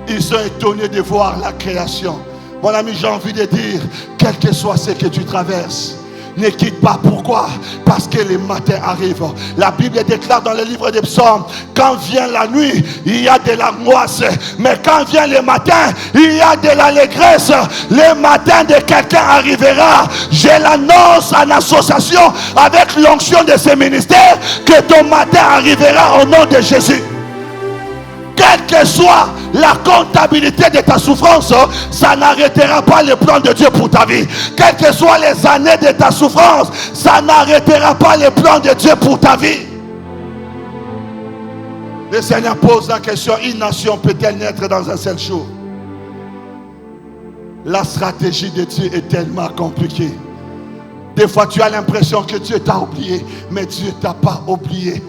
Speaker 2: Ils sont étonnés de voir la création. Mon ami, j'ai envie de dire, quel que soit ce que tu traverses, ne quitte pas. Pourquoi? Parce que le matin arrive. La Bible déclare dans le livre des psaumes, quand vient la nuit, il y a de l'angoisse. Mais quand vient le matin, il y a de l'allégresse. Le matin de quelqu'un arrivera. Je l'annonce en association avec l'onction de ce ministère, que ton matin arrivera au nom de Jésus. Quelle que soit la comptabilité de ta souffrance, ça n'arrêtera pas le plan de Dieu pour ta vie. Quelles que soient les années de ta souffrance, ça n'arrêtera pas le plan de Dieu pour ta vie. Le Seigneur pose la question, une nation peut-elle naître dans un seul jour? La stratégie de Dieu est tellement compliquée. Des fois tu as l'impression que Dieu t'a oublié, mais Dieu ne t'a pas oublié.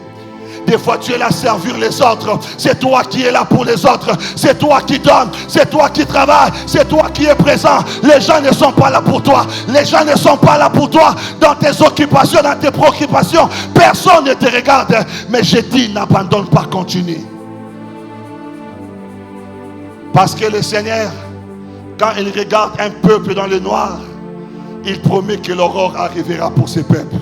Speaker 2: Des fois tu es là à servir les autres. C'est toi qui es là pour les autres. C'est toi qui donnes. C'est toi qui travailles. C'est toi qui es présent. Les gens ne sont pas là pour toi. Les gens ne sont pas là pour toi. Dans tes occupations, dans tes préoccupations, personne ne te regarde. Mais je dis, n'abandonne pas, continue. Parce que le Seigneur, quand il regarde un peuple dans le noir, il promet que l'aurore arrivera pour ce peuple.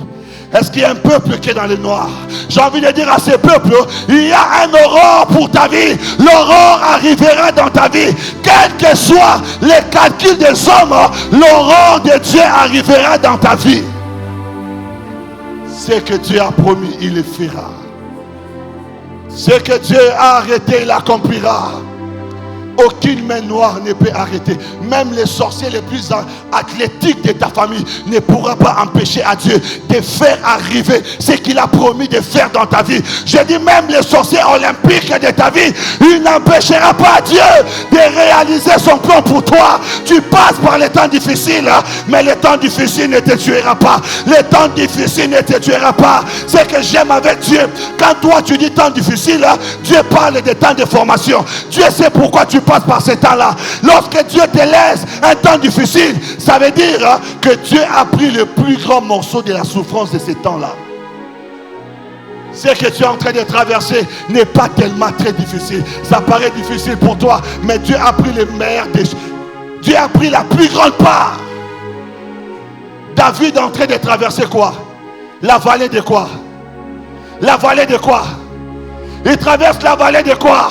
Speaker 2: Est-ce qu'il y a un peuple qui est dans le noir? J'ai envie de dire à ce peuple, il y a un aurore pour ta vie. L'aurore arrivera dans ta vie. Quels que soient les calculs des hommes, l'aurore de Dieu arrivera dans ta vie. Ce que Dieu a promis, il le fera. Ce que Dieu a arrêté, il l'accomplira. Aucune main noire ne peut arrêter. Même les sorciers les plus athlétiques de ta famille ne pourra pas empêcher à Dieu de faire arriver ce qu'il a promis de faire dans ta vie. Je dis même les sorciers olympiques de ta vie, il n'empêchera pas Dieu de réaliser son plan pour toi. Tu passes par les temps difficiles, mais les temps difficiles ne te tuera pas. Les temps difficiles ne te tuera pas. Ce que j'aime avec Dieu, quand toi tu dis temps difficile, Dieu parle des temps de formation. Dieu sait pourquoi tu passes par ces temps-là. Lorsque Dieu te laisse un temps difficile, ça veut dire que Dieu a pris le plus grand morceau de la souffrance de ces temps-là. Ce que tu es en train de traverser n'est pas tellement très difficile. Ça paraît difficile pour toi, mais Dieu a pris le meilleur des choses. Dieu a pris la plus grande part. David est en train de traverser quoi? La vallée de quoi? La vallée de quoi? Il traverse la vallée de quoi?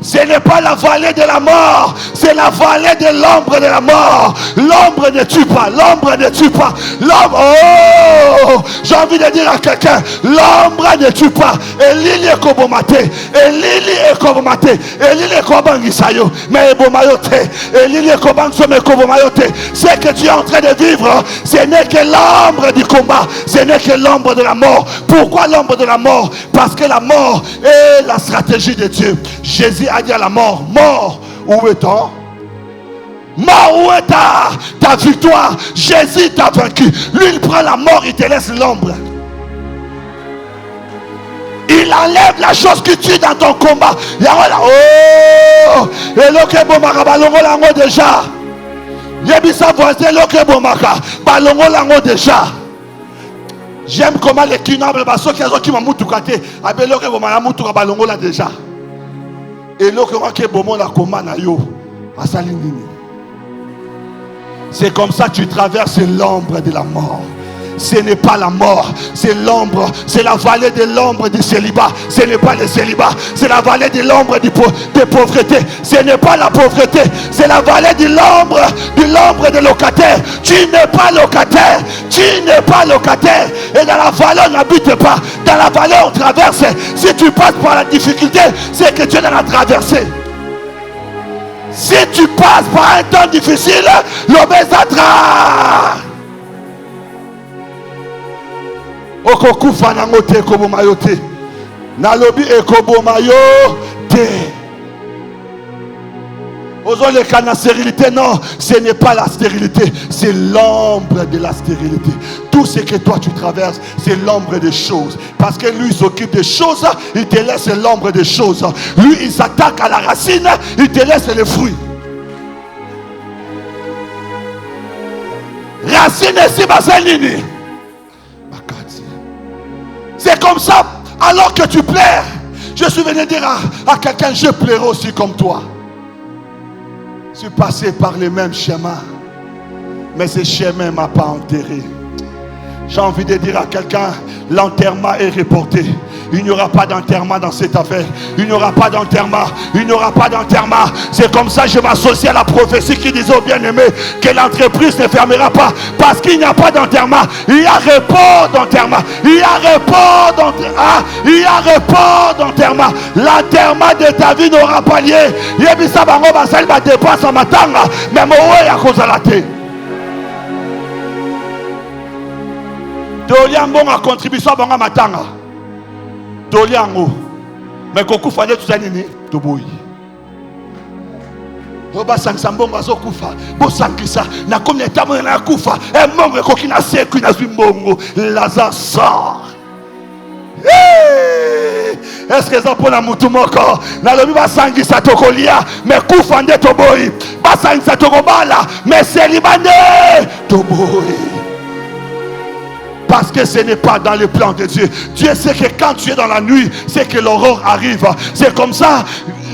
Speaker 2: Ce n'est pas la vallée de la mort, c'est la vallée de l'ombre de la mort. L'ombre ne tue pas, l'ombre ne tue pas. L'ombre, oh, j'ai envie de dire à quelqu'un, l'ombre ne tue pas. Et l'île est kobomate, et l'île est kobomate, et l'île est kobangisayo, mais ebomayote, et l'île est kobansome kobomayote. Ce que tu es en train de vivre, ce n'est que l'ombre du combat, ce n'est que l'ombre de la mort. Pourquoi l'ombre de la mort? Parce que la mort est la stratégie de Dieu. Jésus a dit à la mort, mort, où est-on? Mort, où est ta victoire? Jésus t'a vaincu. Lui, il prend la mort, il te laisse l'ombre. Il enlève la chose qui tue dans ton combat. Oh, et l'autre bomaka balongo lango déjà. Yebisa voisin l'autre bomaka balongo lango déjà. J'aime comment les kinables baso qui m'a moutoukate abeloke bomaka moutuka balongo là déjà. Et l'autre qui bomon la combat na yo asali nini. C'est comme ça que tu traverses l'ombre de la mort. Ce n'est pas la mort, c'est l'ombre, c'est la vallée de l'ombre du célibat. Ce n'est pas le célibat, c'est la vallée de l'ombre de pauvreté. Ce n'est pas la pauvreté, c'est la vallée de l'ombre de locataire. Tu n'es pas locataire, tu n'es pas locataire. Et dans la vallée on n'habite pas, dans la vallée on traverse. Si tu passes par la difficulté, c'est que tu es dans la traversée. Si tu passes par un temps difficile, l'obésatra. Okokufa nango te kobomayo te. Nalobi ekobomayo te. Osons le cas de la stérilité. Non, ce n'est pas la stérilité, c'est l'ombre de la stérilité. Tout ce que toi tu traverses, c'est l'ombre des choses. Parce que lui il s'occupe des choses, il te laisse l'ombre des choses. Lui il s'attaque à la racine, il te laisse les fruits. Racine ici, basalini. C'est comme ça, alors que tu pleures. Je suis venu dire à quelqu'un, je pleurai aussi comme toi. Je suis passé par les mêmes chemins, mais ce chemin ne m'a pas enterré. J'ai envie de dire à quelqu'un, l'enterrement est reporté. Il n'y aura pas d'enterrement dans cette affaire. Il n'y aura pas d'enterrement. Il n'y aura pas d'enterrement. C'est comme ça que je m'associe à la prophétie qui disait aux bien-aimés que l'entreprise ne fermera pas parce qu'il n'y a pas d'enterrement. Il y a report d'enterrement. Il y a report d'enterrement. Il y a report d'enterrement. L'enterrement de ta vie n'aura pas lieu. Yebisa bango basali ba dépense à matanga. Mais moi ya kozala te. Toliango a contribution à matanga. Toliango. Mais koku fane tout ça nini to boy. Oba sangisa mbongo azokufa. Bo sangisa na combien de temps na kufa. Et mbongo koki na seku na mbongo. Lazare sort. Est-ce que ça pour la mutu moko na lobi ba sangisa tokolia mais kufa nde to boy. Ba sangisa tokobala mais selibane to boy. Parce que ce n'est pas dans le plan de Dieu. Dieu sait que quand tu es dans la nuit, c'est que l'aurore arrive. C'est comme ça,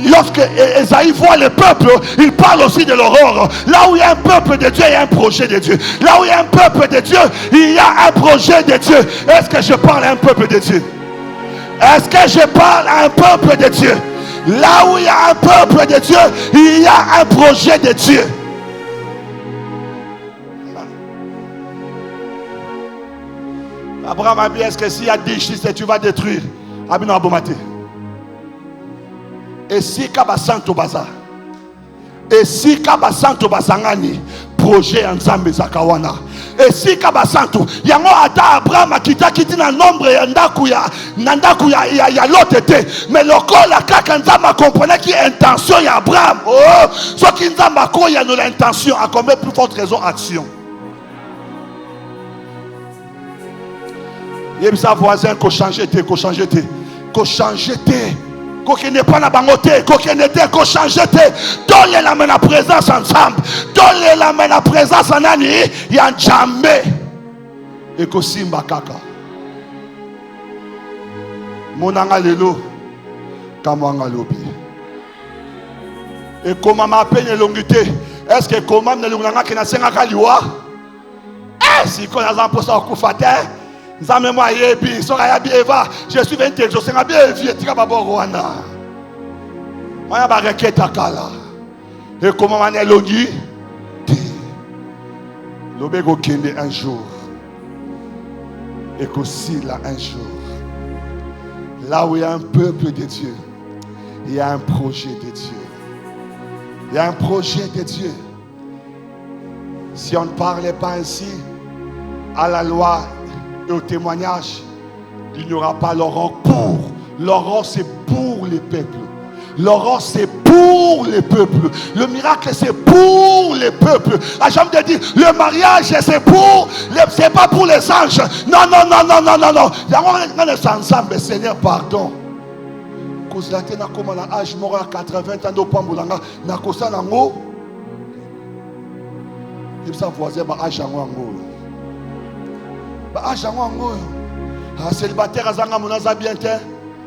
Speaker 2: lorsque Esaïe voit le peuple, il parle aussi de l'aurore. Là où il y a un peuple de Dieu, il y a un projet de Dieu. Là où il y a un peuple de Dieu, il y a un projet de Dieu. Est-ce que je parle à un peuple de Dieu? Est-ce que je parle à un peuple de Dieu? Là où il y a un peuple de Dieu, il y a un projet de Dieu. Abraham a dit, est-ce que s'il y a 10 chistes, tu vas détruire? Abino Abomate. Et si Kabasanto Baza. Et si Kabasanto Basangani. Projet en Zambé Zakawana. Et si Kabasanto. Yango ata Abraham a quitté na nombre yandakuya. Nandakuya ya l'autre été. Mais le corps la kakanzama comprenait qu'il y a intention ya Abraham. Oh. Ce qui nzamba ko ya no l'intention. À combien plus forte raison action. Il y a un voisin qui a changé, qui a changé, qui a changé, qui n'est pas dans bangoté, qui n'est pas changé. Donnez la main à présence ensemble. Donnez la main à présence en année. Il y a un jamais. Et que simba kaka. Monanga lelo. Kamwanga lobi. Et comment m'appelle l'ongité? Est-ce que comment ne l'onganga qui n'a pas kaliwa? Eh, si qu'on a un poste à koufate. Je suis venu te exaucer. Et comment on est logis? L'obégo kende un jour. Et qu'aussi là un jour. Là où il y a un peuple de Dieu, il y a un projet de Dieu. Il y a un projet de Dieu. Si on ne parlait pas ainsi, à la loi et au témoignage, il n'y aura pas l'aurore pour. L'aurore c'est pour les peuples. L'aurore c'est pour les peuples. Le miracle c'est pour les peuples. La jambe de dire le mariage c'est pour, c'est pas pour les anges. Non, non, non, non, non, non, non. Il y a un ensemble, Seigneur, pardon. Cause la tena comme la âge mort à 80 ans d'opambulanga na kosa nango. Il ça voisin ba âge nango. Célibataire azanga munaza bien te.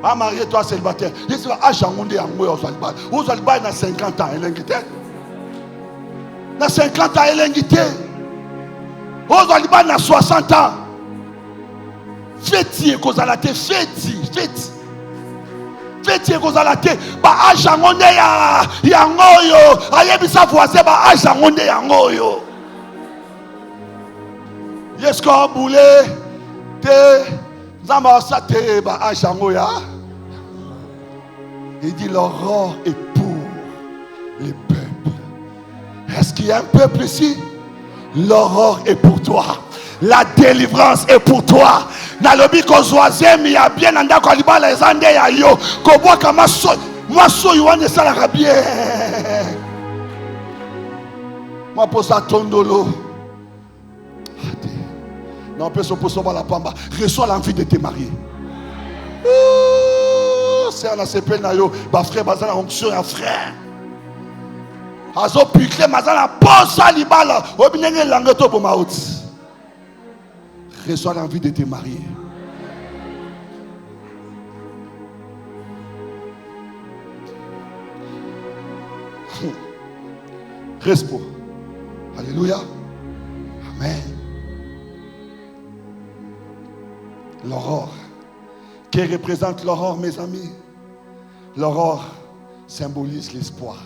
Speaker 2: Ah marié toi célibataire. Il se va ajangonde yango yo zalibal. Ou zalibal na 50 ans elengite. Na 50 ans elengite. Ou zalibal na 60 ans. Feti ekozala te feti. Feti ekozala te. Ba ajangonde ya yango yo. Ayebisa voisin ba ajangonde yango yo. Est-ce qu'on boule te zamba sate ba ajangoya? Il dit l'aurore est pour les peuples. Est-ce qu'il y a un peuple ici? L'aurore est pour toi. La délivrance est pour toi. Nalobi kozwazem ya bien anda ko libala ezande ya yo. Ko boa kama so moi so yuane sala rabie. Moi posa tondolo. Non, peut se poser la pamba. Reçois l'envie de te marier. C'est un ACP nayo. Ba frère bazana onction ya frère. Azo piqué mazana posa libala. Obinenge langeto bo maot. Reçois l'envie de te marier. Respo. Alléluia. Amen. L'aurore. qui représente l'aurore, mes amis. L'aurore symbolise l'espoir.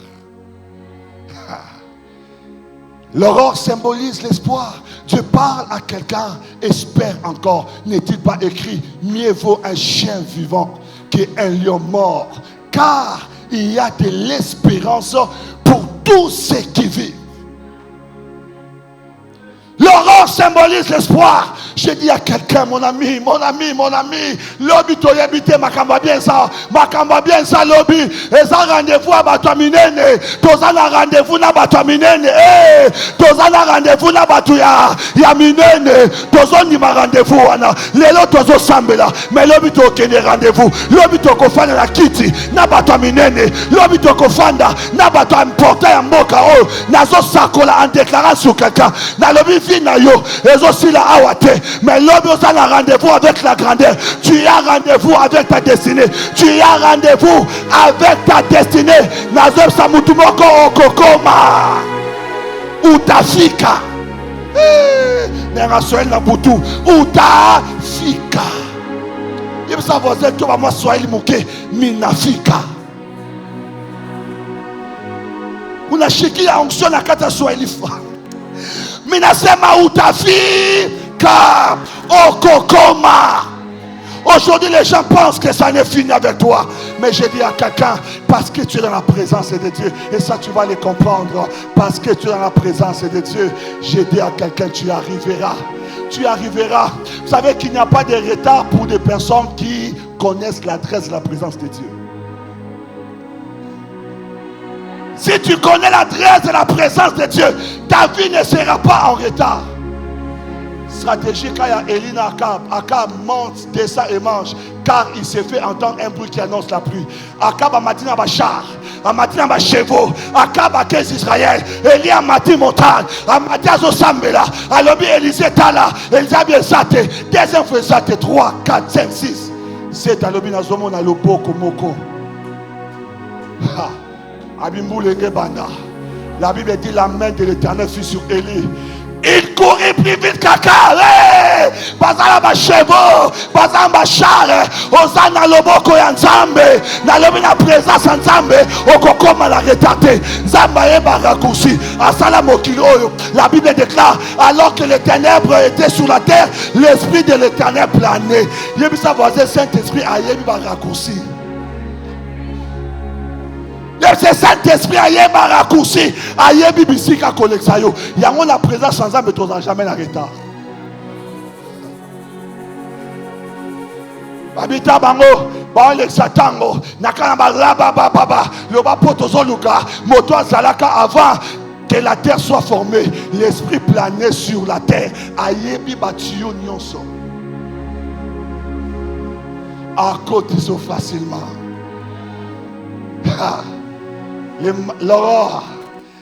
Speaker 2: L'aurore symbolise l'espoir. Dieu parle à quelqu'un, espère encore. N'est-il pas écrit, mieux vaut un chien vivant qu'un lion mort, car il y a de l'espérance pour tous ceux qui vivent. L'aurore symbolise l'espoir. Je dis à quelqu'un, mon ami, lobby to yebite makamba bien ça, lobby. Et ça rendez-vous à Batominene. Tozana rendez-vous na Batominene. Tozana rendez-vous na Batuya. Ya minene. Tozoni ma rendez-vous ana. Lelo tozo sambela. Mais lobby to kene rendez-vous. Lobby to kofanda la kiti na Batominene. Lobby to kofanda na Bato importa ya mboka oh. Nazo sakola en déclarant sur quelqu'un. Na lobby na yo, et aussi la awate. Mais l'homme a rendez-vous avec la grandeur. Tu as rendez-vous avec ta destinée. Tu as rendez-vous avec ta destinée. Nazem samutumoko okokoma. Utafika. Nengasoel na butu. Utafika. Yebisa voisin to ba moi Swahili muke minafika. Unashikia onction na kata Swahili fa. Minasema utafika okokoma. Aujourd'hui les gens pensent que ça n'est fini avec toi. Mais je dis à quelqu'un, parce que tu es dans la présence de Dieu, et ça tu vas le comprendre, parce que tu es dans la présence de Dieu, je dis à quelqu'un, tu arriveras. Tu arriveras. Vous savez qu'il n'y a pas de retard pour des personnes qui connaissent l'adresse de la présence de Dieu. Si tu connais l'adresse de la présence de Dieu, ta vie ne sera pas en retard. Stratégie quand il y a Elina Akab. Akab monte, descend et mange, car il s'est fait entendre un bruit qui annonce la pluie. Akab a matin à char, a matin à chevaux, Akab a 15 Israël, Eli a matin montagne, a matin à Sambela, a lobby Élisée Tala, Élisée bien saté, deuxième fois saté, 3, 4, 5, 6. C'est à lobby Nazomo na loboko moko. La Bible dit la main de l'Éternel fut sur Élie. Il courait plus vite qu'Akab. Bazala ba chevaux, bazala ba char. Osana loboko ya nzambe. Na lobi na présence nzambe. Okokoma la retardé. Nzamba yeba raccourci. Asala mokili oyo. La Bible déclare alors que les ténèbres étaient sur la terre, l'esprit de l'Éternel planait. Yebisa voisin Saint-Esprit a yebi ba raccourci. Le Saint-Esprit a yé raccourci, a yé bibisika kolexayo. Yango la présence sans âme ne jamais en retard. Babita bango, ba lexatango, nakana ba laba baba, le ba potozo luka, moto azalaka avant que la terre soit formée, l'esprit planait sur la terre. A yé bibatiyo nyonso. A côté so facilement. L'aurore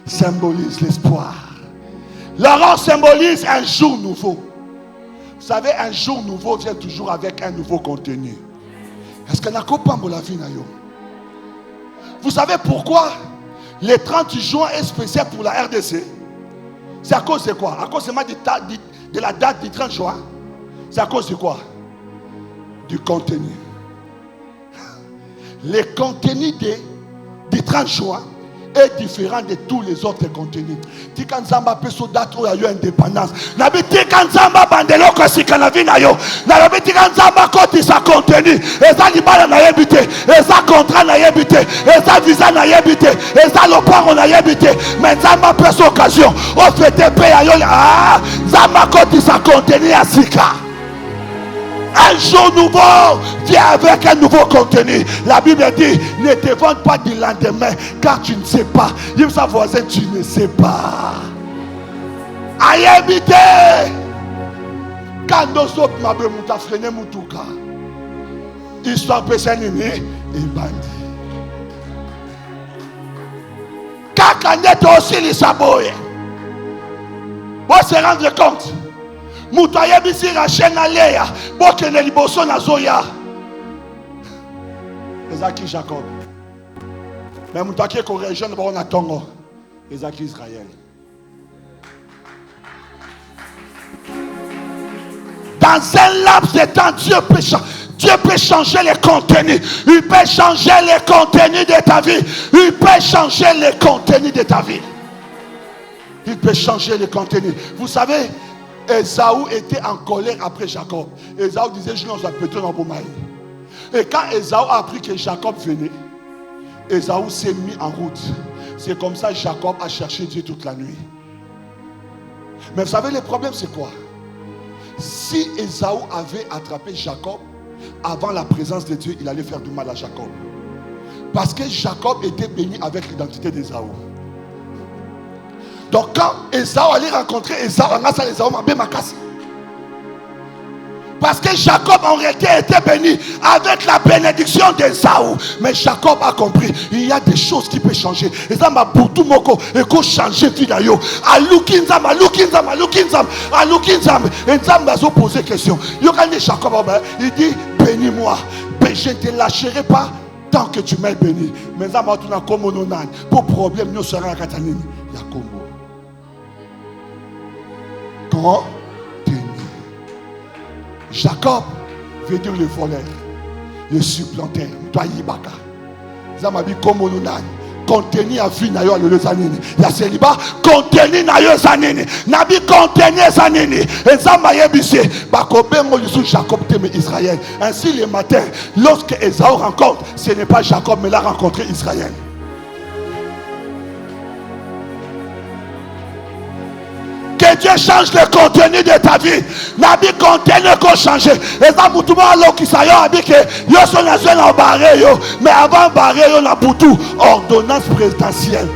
Speaker 2: symbolise l'espoir. L'aurore symbolise un jour nouveau. Vous savez, un jour nouveau vient toujours avec un nouveau contenu. Est-ce que la la vie? Vous savez pourquoi le 30 juin est spécial pour la RDC? C'est à cause de quoi? À cause de la date du 30 juin. C'est à cause de quoi? Du contenu. Le contenu du 30 juin est différent de tous les autres contenus. Tikanzamba peso date où il y a eu indépendance. Nabi tikanzamba bandelo kosika na vie na yo. Nabi tikanzamba koti sa contenu. Et ça libala na yebite. Et ça contrat na yebite. Et ça visa na yebite. Et ça loparo na yebite. Mais nzamba peso occasion. O fete pe ya yo. Ah, nzamba koti sa contenu ya sika. Un jour nouveau vient avec un nouveau contenu. La Bible dit, ne te vante pas du lendemain, car tu ne sais pas. Dis sa voisin, tu ne sais pas. Aïe habité. Quand nous sommes mabé mouta frené moutouka. Histoire pesanini et bandi. Kakanyete aussi les saboye. Vous se rendre compte. Moutaye bisi Rachel na Léa, bokene liboso na Zoya. Ezaki Jacob. Mais moutake ko région ba na Tongo. Ezaki Israël. Dans un laps de temps, Dieu peut changer les contenus. Il peut changer les contenus de ta vie. Il peut changer les contenus de ta vie. Il peut changer les contenus. Vous savez, Ésaü était en colère après Jacob. Ésaü disait, je n'ose pas dans vos mailles. Et quand Ésaü a appris que Jacob venait, Ésaü s'est mis en route. C'est comme ça que Jacob a cherché Dieu toute la nuit. Mais vous savez, le problème c'est quoi? Si Ésaü avait attrapé Jacob avant la présence de Dieu, il allait faire du mal à Jacob. Parce que Jacob était béni avec l'identité d'Ésaü. Donc quand Ésaü allait rencontrer Ésaü, parce que Jacob en réalité était béni avec la bénédiction d'Ésaü. Mais Jacob a compris, il y a des choses qui peuvent changer. Ésaü m'a beaucoup moko et qu'on change vie d'ailleurs. Alukinzam. Et Ésaü m'a posé question. Jacob, il dit, bénis-moi, je ne te lâcherai pas tant que tu m'as béni. Mais Ésaü m'a dit, pour problème, nous serons à Katanini. Yakombo. Comment? Jacob veut dire le voleur, le supplanteur, Toyibaka. Zamabi Komonunan, contenu à vie nayo le zanini. Ya célibat, contenu nayo zanini. Nabi contenu zanini. Et Zamaye bise, Bakobengo Yusu Jacob teme Israël. Ainsi le matin, lorsque Ésaü rencontre, ce n'est pas Jacob, mais il a rencontré Israël. Que Dieu change le contenu de ta vie. Nabi contenu qu'on change. Et ça vous tout le qui s'aille avec yo son national en barré yo, mais avant barré yo na boutou ordonnance présidentielle.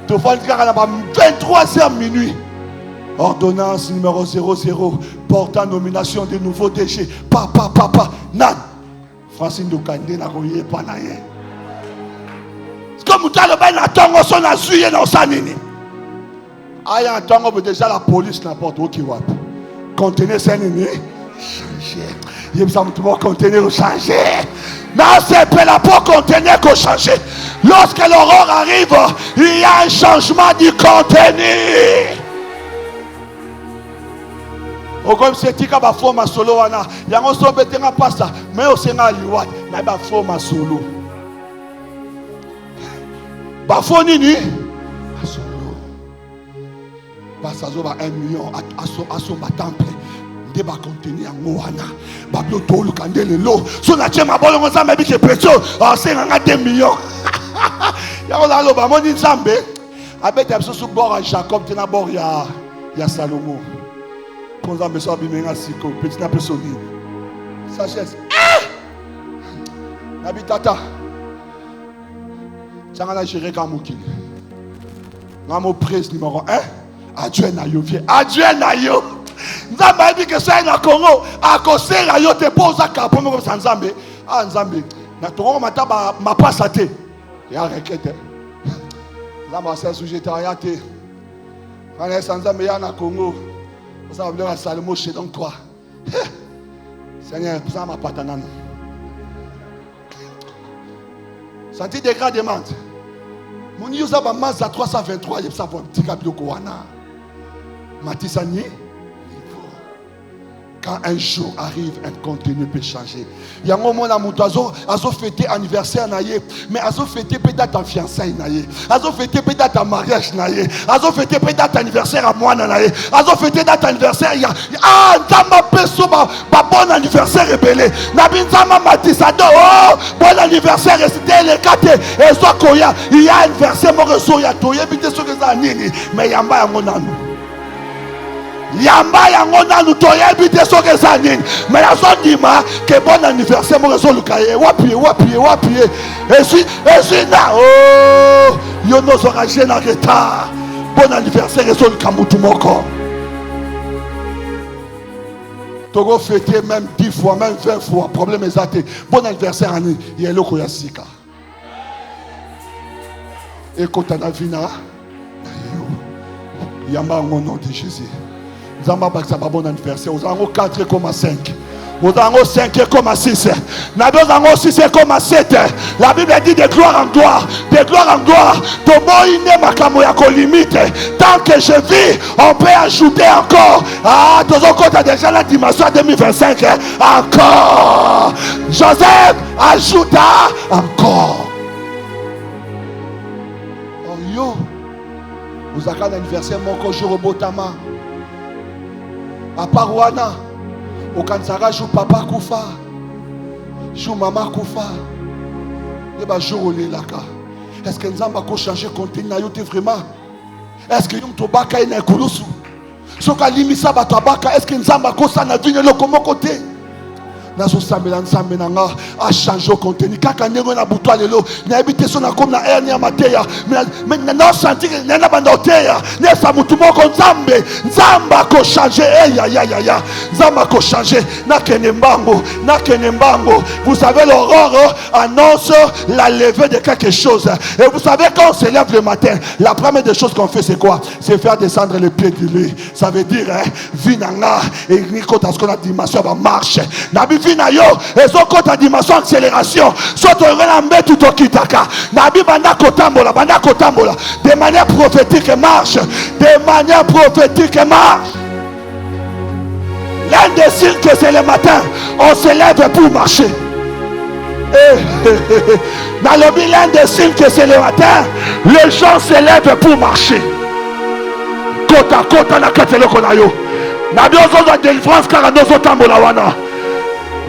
Speaker 2: Tu vois le gars là 23h minuit. Ordonnance numéro 00 portant nomination de nouveaux déchets. Papa nan. Francine Dokande na koyé pas na rien. Comme tu as le bain na tongo son na suye na sanini. Aïe, en tant que déjà la police n'importe où qui va. Contenir c'est ennemi. Changer. Il me semble que contenir ou changer. Non, c'est pas là pour contenir qu'on change. Lorsque l'aurore arrive, il y a un changement du contenu. Au comme c'est tika ba forma solo wana. Il y a un son betenga pasta, mais au sénat liwat, na ba forma solo. Ba fonini. Ça va 1 million à son temple. Il va contenir un moana. Bablo tolu kandele lo. Son a tient ma bonne on s'en met que précieux. Ah c'est un 2 millions. Ya on a lo ba moni nzambe. Abete abso sous bord à Jacob tena bord ya Salomon. Pour nzambe so bimenga siko petit na personne. Sagesse. Nabi tata. Tchanga géré comme mukili. Ngamo presse numéro 1. Adieu nayo vie. Adieu nayo. Nzambe dit que ça na Congo à cause la yo te pose à cap comme ça Nzambe. Ah Nzambe. Na tongo mata ma passe à te. Ya requête. Nzambe c'est sujet à te. Quand est Nzambe ya na Congo. Ça va venir à Salomon chez donc toi. Seigneur, ça m'a pas tanana. Senti des grandes demandes. Mon yosa ba Mazda 323 il ça va petit kabioko wana. Matisani. Quand un jour arrive, un contenu peut changer. Il y a un moment où azo fêté anniversaire naïe, mais azo fêté peut-être en fiançailles naïe, azo fêté peut-être en mariage naïe, azo fêté peut-être anniversaire à moi naïe, azo fêté date anniversaire il y a ndama peso ba bon anniversaire rebelle. Nabi ndama matisado oh bon anniversaire c'était le kate et soit koya il y a un verset mo reso ya toye bité so que ça nini mais yamba ya monanu. Yamba yango na lutoya bité so que ça nini mais la zone dima que bon anniversaire mo reso lukaye wapi et si na oh yo no soraje na retard bon anniversaire reso lukamutu moko. Togo fêter même 10 fois, même 20 fois. Problème exact. Bon anniversaire, Annie. Il y a le Koyasika. Et quand on a vu, il y a un nom de Jésus. Zamba Baksa, bon anniversaire. Vous avez 4,5. Vous avez 5,6. Vous avez 6,7. La Bible dit de gloire en gloire. De gloire en gloire. Tant que je vis, on peut ajouter encore. Ah, tout le monde a déjà la dimension 2025. Encore. Joseph ajouta encore. Oh yo. Vous avez un anniversaire, mon jour au Botama. À Parouana. Au Kansara, joue papa Koufa. Joue maman Koufa. Et bien, jour au Lélaka. Est-ce que nous avons changé de contenu vraiment? Est-ce que nous avons changé de contenu? Est-ce que nous avons changé de contenu? Nazo sambela nzambe nanga a changer contenu kaka ndenge na buto lelo na habité so na comme na hernia mateya mais na sentir na banda oteya ne sa mutu moko nzamba ko changer ya nzamba ko changer na kenembango vous savez l'aurore annonce la levée de quelque chose et vous savez quand on se lève le matin la première des choses qu'on fait c'est quoi? C'est faire descendre les pieds de lui. Ça veut dire vinanga et nikota ce qu'on a dimension va marcher na vina yo ezo kota dimension accélération soto ngana mbetu to kitaka na bi banda kotambola de manière prophétique marche l'un des signes que c'est le matin on se lève pour marcher dans le bilan des signes que c'est le matin les gens se lèvent pour marcher kota na katelo konayo na bi ozo délivrance car nous otambola wana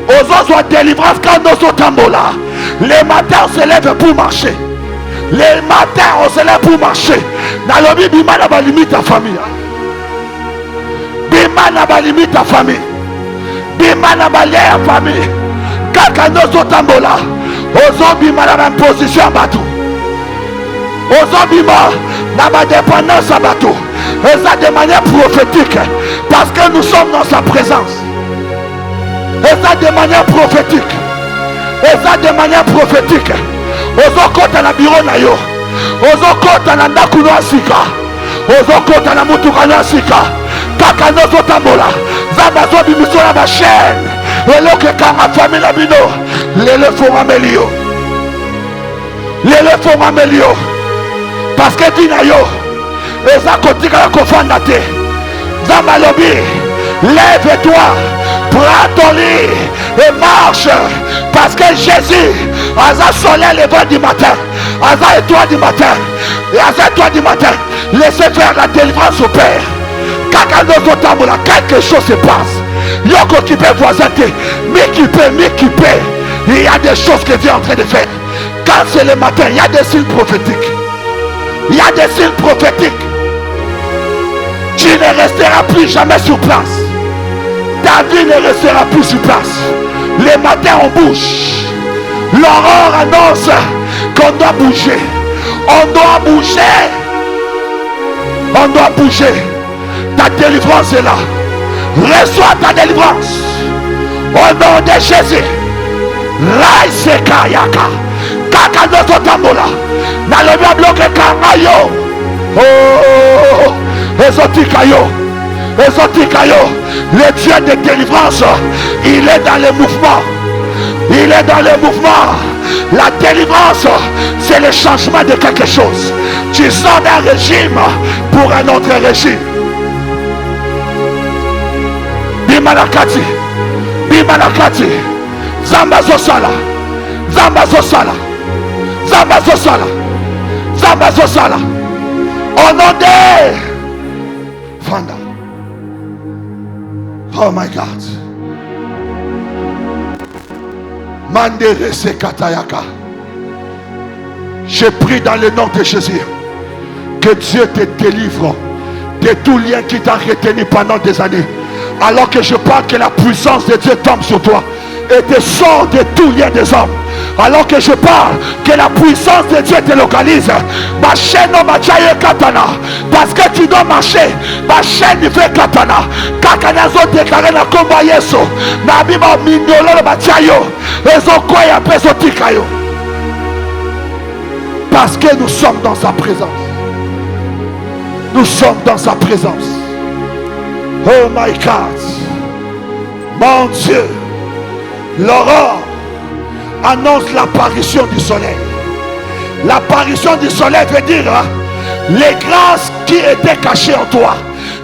Speaker 2: aux délivrance quand nous tambola. Les matins on se lève pour marcher. Les matins on se lève pour marcher. Dans le Bible, bima na ba limite ta famille. Bima na ba limite ta famille. Bima na ba l'air famille. Kaka nous tambola. Aux bima na ba position bateau. Aux bima na ba dépendance à bateau. Et ça de manière prophétique parce que nous sommes dans sa présence. Et ça de manière prophétique. Ozo kota na bureau na yo. Ozo kota na ndaku na sika. Ozo kota na mutuka na sika. Kaka nozo tambola. Zamba zo bimiso na ba chaîne. Eloke kama famille na bino. Lele fo amelio. Parce que dina yo. Eza kotika la kofanda te. Zamba lobi. Lève-toi. Prends ton lit et marche parce que Jésus a sa soleil levant du matin, a sa étoile du matin et à sa étoile du matin laissez faire la délivrance au Père. Quelque chose se passe. Yoko qui peut voisin, il y a des choses que Dieu est en train de faire. Quand c'est le matin, il y a des signes prophétiques. Tu ne resteras plus jamais sur place. Ta vie ne restera plus sur place. Les matins on bouge. L'aurore annonce qu'on doit bouger. On doit bouger. Ta délivrance est là. Reçois ta délivrance. Au nom de Jésus. Raïseka yaka. Kakanoto tambola. Nalobia bloqué kamayo. Oh. Ezotikayo. Le Dieu de délivrance, il est dans le mouvement. La délivrance, c'est le changement de quelque chose. Tu sors d'un régime pour un autre régime. Bimalakati. Zambazo sala. Au nom de Fanda. Oh my God. Mandere se katayaka. Je prie dans le nom de Jésus que Dieu te délivre de tout lien qui t'a retenu pendant des années. Alors que je parle que la puissance de Dieu tombe sur toi et te sort de tout lien des hommes. Alors que je parle que la puissance de Dieu te localise. Ma chaîne katana. Parce que tu dois marcher. Ma chaîne fait katana. Kakana zo déclaré na combat yeso. Na bima mignolo bachayo. Ezo koya peso tikayo. Parce que nous sommes dans sa présence. Oh my God. Mon Dieu. L'aurore annonce l'apparition du soleil. L'apparition du soleil veut dire les grâces qui étaient cachées en toi,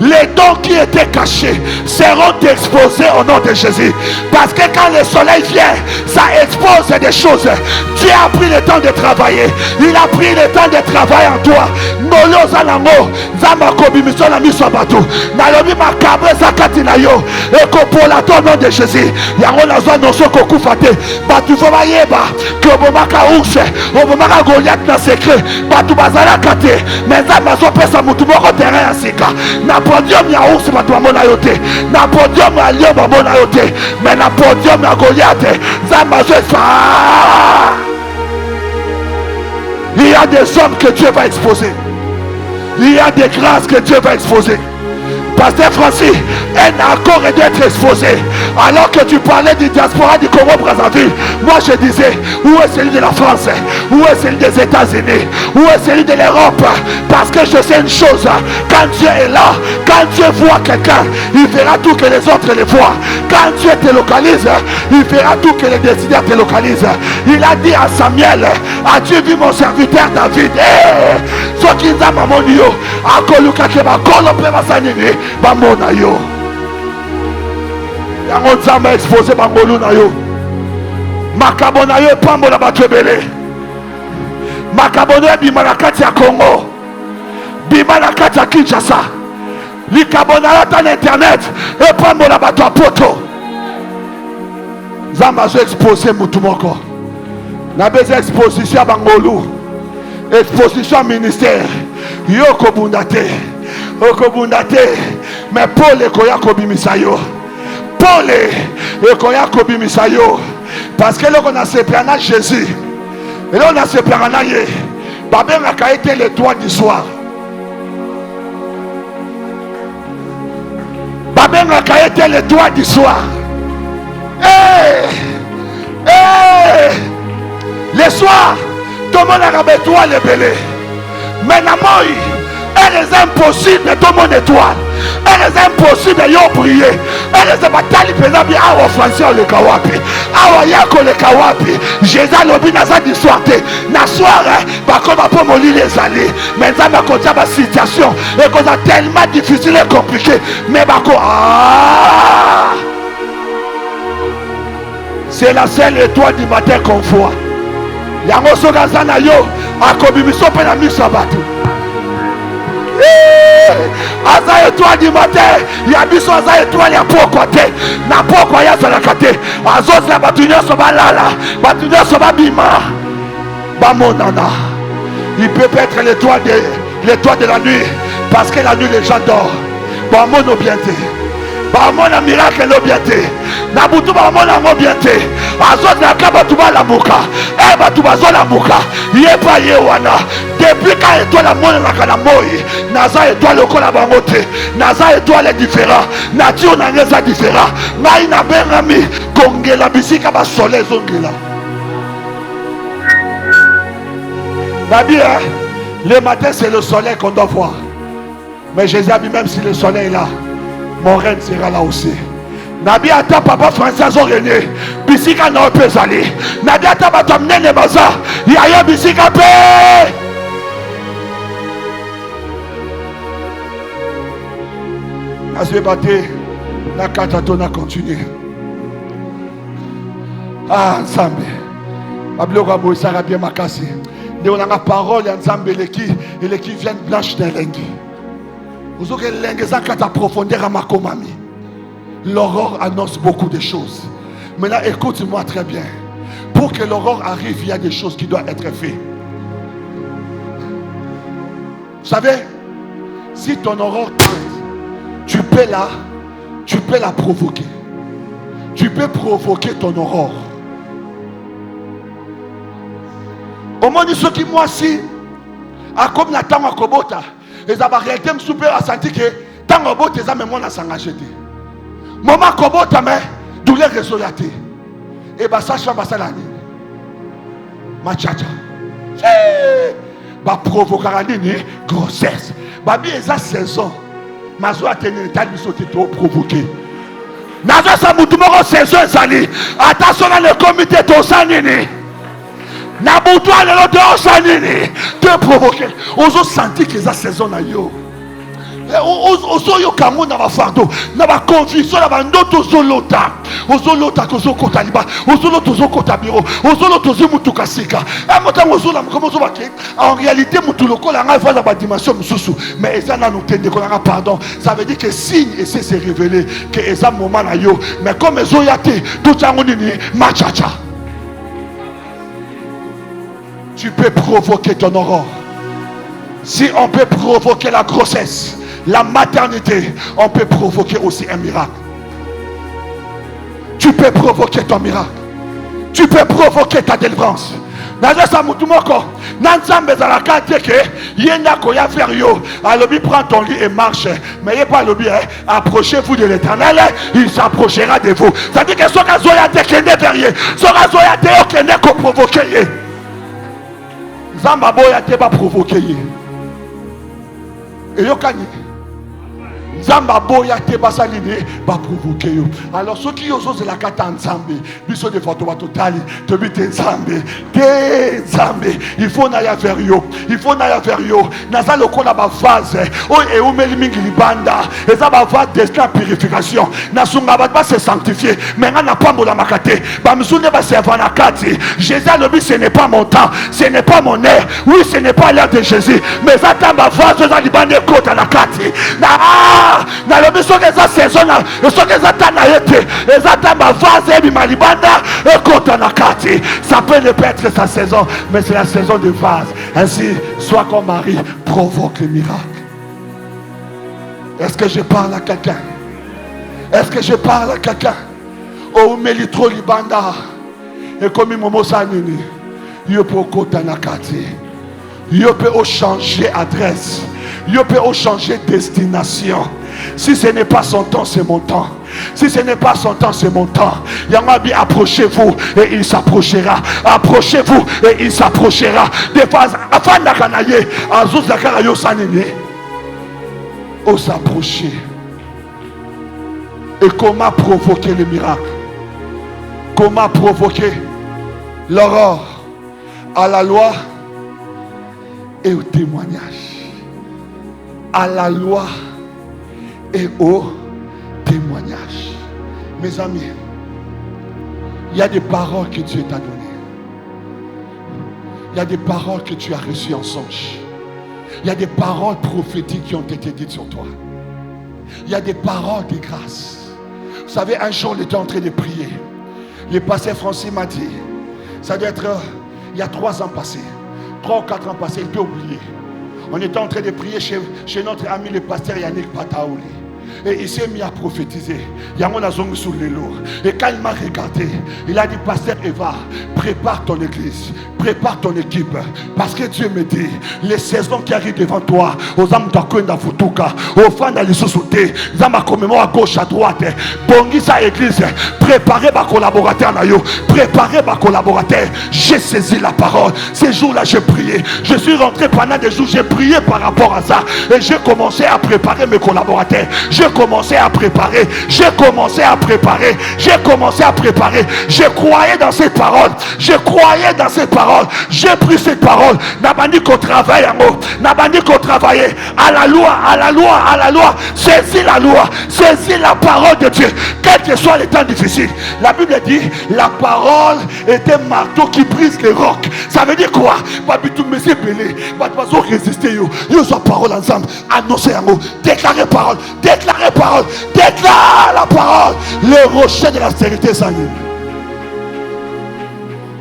Speaker 2: les dons qui étaient cachés seront exposés au nom de Jésus. Parce que quand le soleil vient, ça expose des choses. Dieu a pris le temps de travailler. Il a pris le temps de travailler en toi. Nolo zanango, zamakobi misola misabatu. Nalobi makabre zakati na yo. Eko pola ton nom de Jésus. Yango na zwa noso kokufate. Batu foma yeba. Que obomaka ours, obomaka Goliath na secret. Batu bazala kate. Menza mazo pesa mutu moko terrain ya sika. Na podium ya ours batu bamona yo te. Na podium ya lion bamona yo te. Mais na podium ya Goliath. Zamazo fa. Il y a des hommes que Dieu va exposer. Il y a des grâces que Dieu va exposer. Pasteur Francis, un accord est d'être exposé. Alors que tu parlais du diaspora du Congo-Brazzaville, moi je disais, où est celui de la France? Où est celui des États-Unis? Où est celui de l'Europe? Parce que je sais une chose, quand Dieu est là, quand Dieu voit quelqu'un, il fera tout que les autres le voient. Quand Dieu te localise, il fera tout que les décideurs te localisent. Il a dit à Samuel, as-tu vu mon serviteur David? Ce qui nous a mamonio, à Koluka Keba, Kolopé Masanini, Bamona yo. Yango nzamba exposé bangolu na yo. Makabo na yo pambo na bato ebele. Makabo na bima na kati ya Congo. Bima na kati ya Kinshasa. Likabo na yo na internet e pambo na bato ya poto. Nzamba zo exposé mutu moko. Na beza exposition bangolu. Exposition ministère. Yo kobundate. Okobundate. Mais Paul ekoya kobimisa yo. Paul ekoya kobimisa yo. Parce que là on a séparé Jésus. Et là on a séparé Yé. Babel a été l'étoile du soir. Babel a été l'étoile du soir. Le soir, tout le monde a rabé étoile et belé. Mais la mort, elle est impossible de tout mon étoile. Elle est impossible de y briller. Elle est bataille pesant bien à Français le kawapi. À Yako le kawapi. Jésus lobi naza du soir. Na soir, par contre, pas mon lit les alliés. Mais ça m'a conté ma situation. Et qu'on a tellement difficile et compliqué. Mais bako, c'est la seule étoile du matin qu'on voit. Yango sogazana yo. Akobimiso pe na misabatu. Aza étoile du matin, il y a biso aza étoile ya poko te. Na poko ya zalaka te. Azos la batunya soba lala, batunya soba bima. Bamonana. Il peut être l'étoile de la nuit parce que la nuit les gens dorment. Bamono bien te. Bamona miracle lo bien te. Na butu bamona ngo bien te. Azos na kaba tuba la muka. Batuba zola muka. Yepa yewana. Depuis quand étoile la monde na kana moi, naza étoile ko la bangote, naza étoile différent, nature na ngeza différent. Ngai na bengami kongela bisika ba soleil zongela. Nabi, le matin c'est le soleil qu'on doit voir. Mais Jésus a dit même si le soleil est là, mon règne sera là aussi. Nabi ata papa François Zorené, bisika na opezali. Nabi ata batamnene baza, yaya bisika pe. Asbe baté, na katato na continuer. Ah, Nzambe. Babiloko boy sara bien makasi. De on a la parole ya Nzambe qui vient blanche de lengi. Vous aurez lengi ça kata profondeur à makomami. L'aurore annonce beaucoup de choses. Maintenant, écoute-moi très bien. Pour que l'aurore arrive, il y a des choses qui doivent être faites. Vous savez, si ton aurore tu peux la provoquer. Tu peux provoquer ton aurore. Au moins, ceux qui moi si, à comme la temps à Kobota, les réalité me super à sentir que tant que Kobota, les amis m'ont s'engagé. Maman Kobota, mais douleur résolate. Et bah ça, je vais passer l'année. Ma tchacha. Bah provoquer une grossesse. Bah bien, ça 16 ans. Ma soeur a tenu une taille de sauter trop provoqué. Naza mutumoko saison ezali. Attention dans le comité tosanini. Nabutua lelo tosanini. Te provoquer. Ozo sentir que ça saison na yo. Ozo yo kamu na ba fardo, na ba conviction na ba ndoto zolota. Ozo lota kozo kota liba. Ozo lota zo kota biro. Ozo lota zo mutuka sika. E motango ozo la comme ozo baki. En réalité mutuloko la nga fa na ba dimension mususu. Mais eza na nutende ko la pardon. Ça veut dire que signe et c'est révélé que eza moment na yo. Mais comme ezo yate tout chango nini machacha. Tu peux provoquer ton aurore. Si on peut provoquer la grossesse, la maternité, on peut provoquer aussi un miracle. Tu peux provoquer ton miracle. Tu peux provoquer ta délivrance. Nazasa mutumoko, nanzambe zalaka teke, yenda koya faire yo. Alobi prend ton lit et marche. Mais il pas lobi, approchez-vous de l'Éternel, il s'approchera de vous. Ça dit que soka zoya teke ne verrier, soka zoya teke ne ko provoquer. Zamba boya te ba provoquer. Et yo kani. Zamba boya te basalini ba provoquer yo. Alors ceux qui osent la kata nzambe, biso de photo totali, te bite nzambe, te nzambe, il faut na ya vers yo, il faut na ya vers yo. Naza lokola ba vase, o e umeli mingi libanda, eza ba vase de purification. Na sunga ba se sanctifier, mais na pambola makate, ba msune ba servant na kati. Jésus le but ce n'est pas mon temps, ce n'est pas mon heure. Oui, ce n'est pas l'heure de Jésus, mais ça tamba vase za libande kota na kati. Na le biso que ça saison na so que ça tana yete et ça tamba vase et malibanda et kota na kati. Ça peut ne pas être sa saison, mais c'est la saison de vase. Ainsi, sois comme Marie, provoque le miracle. Est-ce que je parle à quelqu'un? Est-ce que je parle à quelqu'un? Oh melitro libanda et comme momo sanini yo peut kota na kati. Yo peut changer adresse. Yo peut changer destination. Si ce n'est pas son temps, c'est mon temps. Si ce n'est pas son temps, c'est mon temps. Yamabi, approchez-vous et il s'approchera. Approchez-vous et il s'approchera. Des phases, afin d'akanaye, azuz dakarayo sanene. On s'approcher. Et comment provoquer le miracle? Comment provoquer l'aurore à la loi et au témoignage? À la loi et au témoignage. Mes amis, il y a des paroles que Dieu t'a données. Il y a des paroles que tu as reçues en songe. Il y a des paroles prophétiques qui ont été dites sur toi. Il y a des paroles de grâce. Vous savez, un jour, il était en train de prier. Le pasteur Francis m'a dit, ça doit être il y a 3 ans passés, 3 ou 4 ans passés, il peut oublier. On était en train de prier chez notre ami le pasteur Yannick Pataouli. Et il s'est mis à prophétiser. Et quand il m'a regardé, il a dit, pasteur Eva, prépare ton église, prépare ton équipe. Parce que Dieu me dit, les saisons qui arrivent devant toi, aux âmes d'Akwenda Futuka, aux fans d'Alissousouté, aux âmes à gauche, à droite, bongi sa église, préparez ma collaborateur, préparez ma collaborateur. J'ai saisi la parole. Ces jours-là, j'ai prié. Je suis rentré pendant des jours, j'ai prié par rapport à ça. Et j'ai commencé à préparer mes collaborateurs. J'ai commencé à préparer. J'ai commencé à préparer. J'ai commencé à préparer. Je croyais dans cette parole. Je croyais dans cette parole. J'ai pris cette parole. N'a pas dit qu'on travaille en haut. N'a pas dit qu'on travaillait à la loi, à la loi, à la loi. Saisis la loi. Saisis la parole de Dieu. Quels que soient les temps difficiles. La Bible dit, la parole est un marteau qui brise les rocs. Ça veut dire quoi? Pas du tout, mais c'est belé. Pas de façon résister. Yo sa parole ensemble. Annoncer en haut. Déclarer parole. Déclarer parole. Déclare la parole. Le rocher de la sécurité s'anime.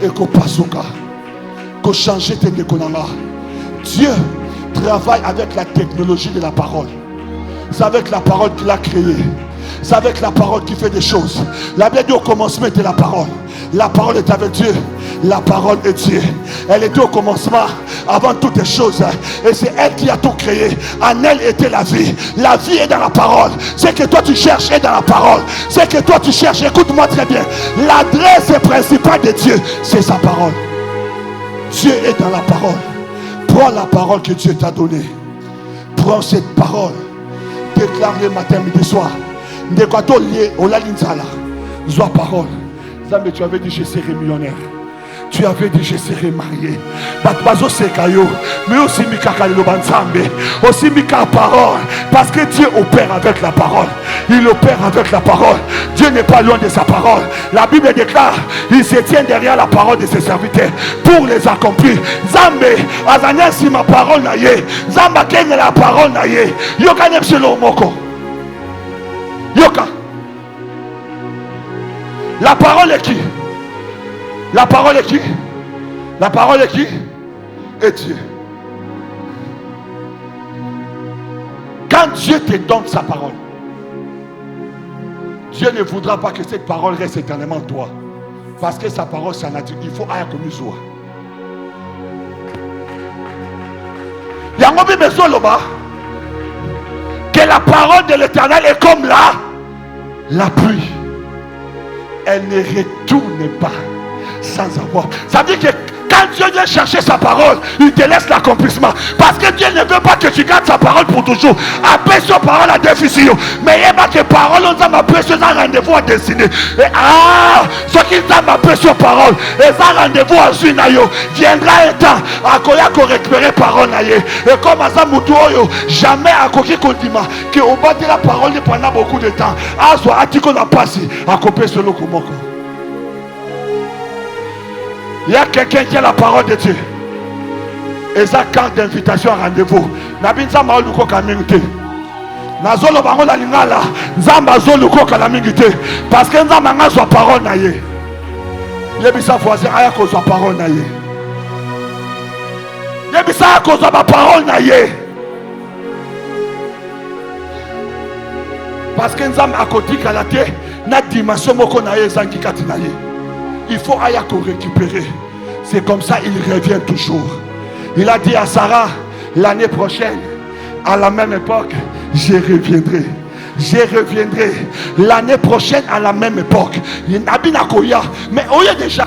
Speaker 2: Et qu'on passe au cas. Qu'on change tes déconaments. Dieu travaille avec la technologie de la parole. C'est avec la parole qu'il a créé. C'est avec la parole qui fait des choses. La Bible dit au commencement était la parole. La parole est avec Dieu. La parole est Dieu. Elle était au commencement avant toutes les choses. Et c'est elle qui a tout créé. En elle était la vie. La vie est dans la parole. Ce que toi tu cherches est dans la parole. Ce que toi tu cherches, écoute-moi très bien. L'adresse principale de Dieu, c'est sa parole. Dieu est dans la parole. Prends la parole que Dieu t'a donnée. Prends cette parole. Déclare le matin, midi, soir. Ndekwato lié, Olalinzala. Zoa parole. Zambe, tu avais dit je serai millionnaire. Tu avais dit je serai marié. Batbazo sekayo. Mais aussi Mika le Banzambe. Aussi Mika parole. Parce que Dieu opère avec la parole. Il opère avec la parole. Dieu n'est pas loin de sa parole. La Bible déclare, il se tient derrière la parole de ses serviteurs pour les accomplir. Zambe, Azania si ma parole naye. Zamba kenge la parole naye. Yoka nepselo moko. Yoka. La parole est qui? La parole est qui? La parole est qui? Et Dieu. Quand Dieu te donne sa parole, Dieu ne voudra pas que cette parole reste éternellement en toi. Parce que sa parole, c'est nature. Il faut aller comme Zoa. Il y a un mot que la parole de l'Éternel est comme la pluie. Elle ne retourne pas sans avoir. Ça veut dire que quand Dieu vient chercher sa parole, il te laisse l'accomplissement. Parce que Dieu ne veut pas que tu gardes sa parole pour toujours. Après sa parole à déficit. Mais il y a que parole, on a un rendez-vous à dessiner. Ce qui t'a appelé sur parole, et ça rendez-vous à Zunayo. Viendra un temps à Koya qu'on récupère parole. Et comme à Zamoutoyo, jamais à Koki Kondima, qui au bas de la parole pendant beaucoup de temps. À soit Atiko n'a pas si, à copier ce lokomoko. Il y a quelqu'un qui a la parole de Dieu. Et sa carte d'invitation à rendez-vous. Nabinza maoluko kamingite. Nazolo bango la lingala. Nzamba zoluko kalamingite. Parce que nzamba nga soit parole naye. Yebisa voisin aya ko soit parole naye. Yebisa ko soit parole naye. Parce que nzamba akoti kalate na dimension moko naye zangi kati naye. Il faut aller récupérer. C'est comme ça, il revient toujours. Il a dit à Sarah, l'année prochaine, à la même époque, je reviendrai. Je reviendrai l'année prochaine à la même époque. Mais on y est déjà.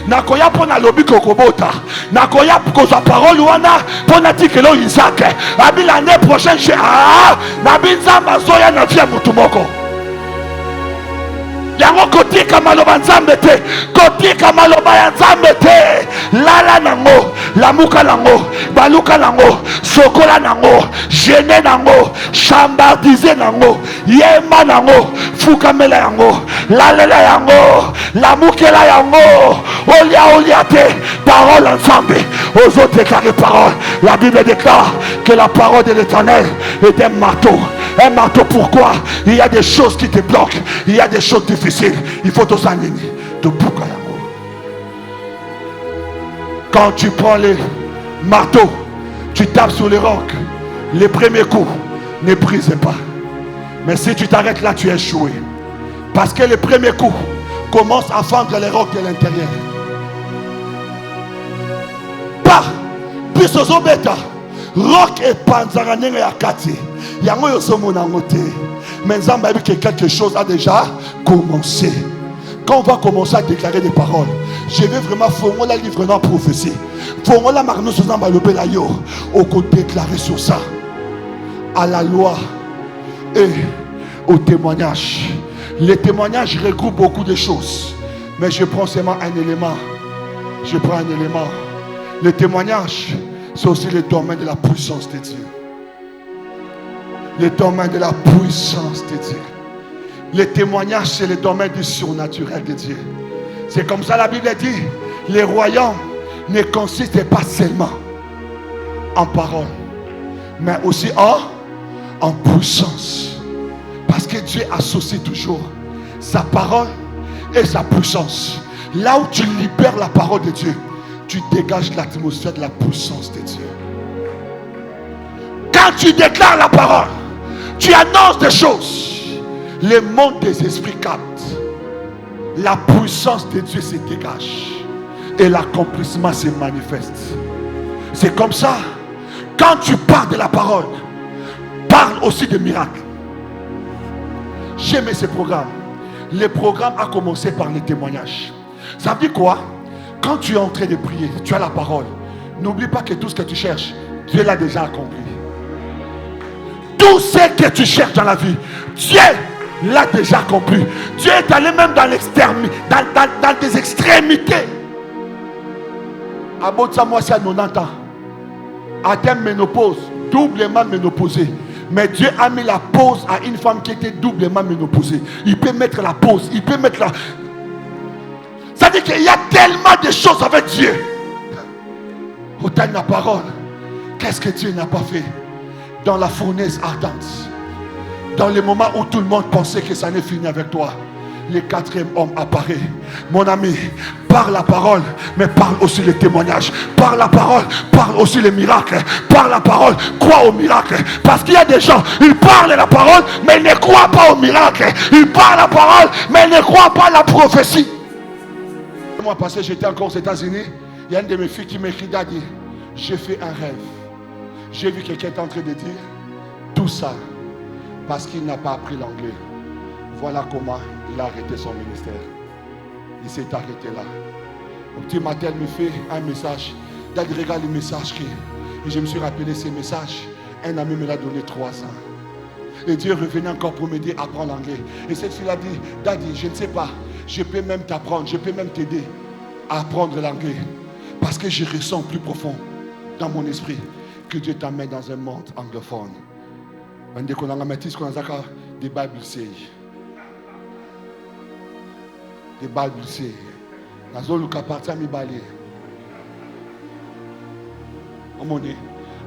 Speaker 2: Nakoya pour na lobby kokobota. Nakoya pour sa parole wana pour na tikelo Isaac. Abi l'année prochaine je nabinza masoya na fia mutumoko. Yango kotika maloba nzambe te, kotika maloba ya nzambe te. Lala nango, lamuka nango, baluka nango, sokola nango, gene nango, chambardize nango, yema nango, fukamela yango, lalela yango, lamukela yango, olia te. Parole ensemble, aux autres déclarées parole. La Bible déclare que la parole de l'Éternel est un marteau. Un marteau, pourquoi? Il y a des choses qui te bloquent, il y a des choses difficiles. Il faut te s'aligner, te boucler l'amour. Quand tu prends les marteaux, tu tapes sur les rocs, les premiers coups ne brisent pas. Mais si tu t'arrêtes là, tu es échoué. Parce que les premiers coups commencent à fendre les rocs de l'intérieur. Pas, plus aux bêta. Rock et panzaraneng et akati. Yango yosomo nangote. Mais Nzamba dit que quelque chose a déjà commencé. Quand on va commencer à déclarer des paroles, je vais vraiment faire la livre dans la prophétie. Faire la marne sur Nzamba lobé la yo. On peut déclarer sur ça. À la loi et au témoignage. Les témoignages regroupent beaucoup de choses. Mais je prends seulement un élément. Je prends un élément. Le témoignage, c'est aussi le domaine de la puissance de Dieu. Le domaine de la puissance de Dieu. Le témoignage, c'est le domaine du surnaturel de Dieu. C'est comme ça la Bible dit, les royaumes ne consistent pas seulement en parole, mais aussi en puissance. Parce que Dieu associe toujours sa parole et sa puissance. Là où tu libères la parole de Dieu, tu dégages l'atmosphère de la puissance de Dieu. Quand tu déclares la parole, tu annonces des choses. Le monde des esprits capte. La puissance de Dieu se dégage. Et l'accomplissement se manifeste. C'est comme ça. Quand tu parles de la parole, parle aussi de miracles. J'aimais ce programme. Le programme a commencé par les témoignages. Ça veut dire quoi? Quand tu es en train de prier, tu as la parole. N'oublie pas que tout ce que tu cherches, Dieu l'a déjà accompli. Tout ce que tu cherches dans la vie, Dieu l'a déjà accompli. Dieu est allé même dans l'extrémité, dans des extrémités. À Botsa, moi, c'est à 90 ans. Atteint ménopause, doublement ménopausée. Mais Dieu a mis la pause à une femme qui était doublement ménopausée. Il peut mettre la pause, il peut mettre la... Ça veut dire qu'il y a tellement de choses avec Dieu. Autant de la parole. Qu'est-ce que Dieu n'a pas fait? Dans la fournaise ardente, dans les moments où tout le monde pensait que ça n'est fini avec toi, le quatrième homme apparaît. Mon ami, parle la parole, mais parle aussi les témoignages. Parle la parole, parle aussi les miracles. Parle la parole, crois au miracle. Parce qu'il y a des gens, ils parlent la parole, mais ils ne croient pas au miracle. Ils parlent la parole, mais ils ne croient pas à la prophétie. Le mois passé, j'étais encore aux États-Unis. Il y a une de mes filles qui m'écrit, Daddy, j'ai fait un rêve. J'ai vu quelqu'un en train de dire tout ça parce qu'il n'a pas appris l'anglais. Voilà comment il a arrêté son ministère. Il s'est arrêté là. Au petit matin, elle me fait un message. Daddy, regarde le message. Et je me suis rappelé ces messages. Un ami me l'a donné 3 ans. Et Dieu revenait encore pour m'aider à apprendre l'anglais. Et cette fille a dit, Daddy, je ne sais pas. Je peux même t'apprendre. Je peux même t'aider à apprendre l'anglais. Parce que je ressens plus profond dans mon esprit que Dieu t'amène dans un monde anglophone. Des Bible say. Des Bible say.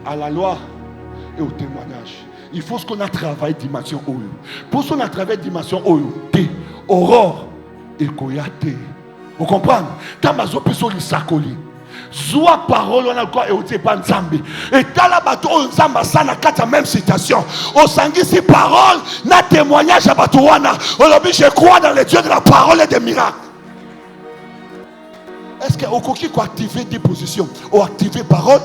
Speaker 2: À la loi et au témoignage. Il faut ce qu'on a travaillé dimension Oyo. Pour ce qu'on a travaillé dimension Oyo, Aurore et Koyate. Vous comprenez? Tamazo Peso Lisakoli. Soit parole, on a quoi et on ne pas Nzambi. Et dans la bateau, on s'en ça dans la même situation. Au sangi, si parole, n'a témoignage à Batouana. Aujourd'hui, je crois dans le Dieu de la parole et des miracles. Est-ce que au coquille qu'on activer des positions, ou activer parole,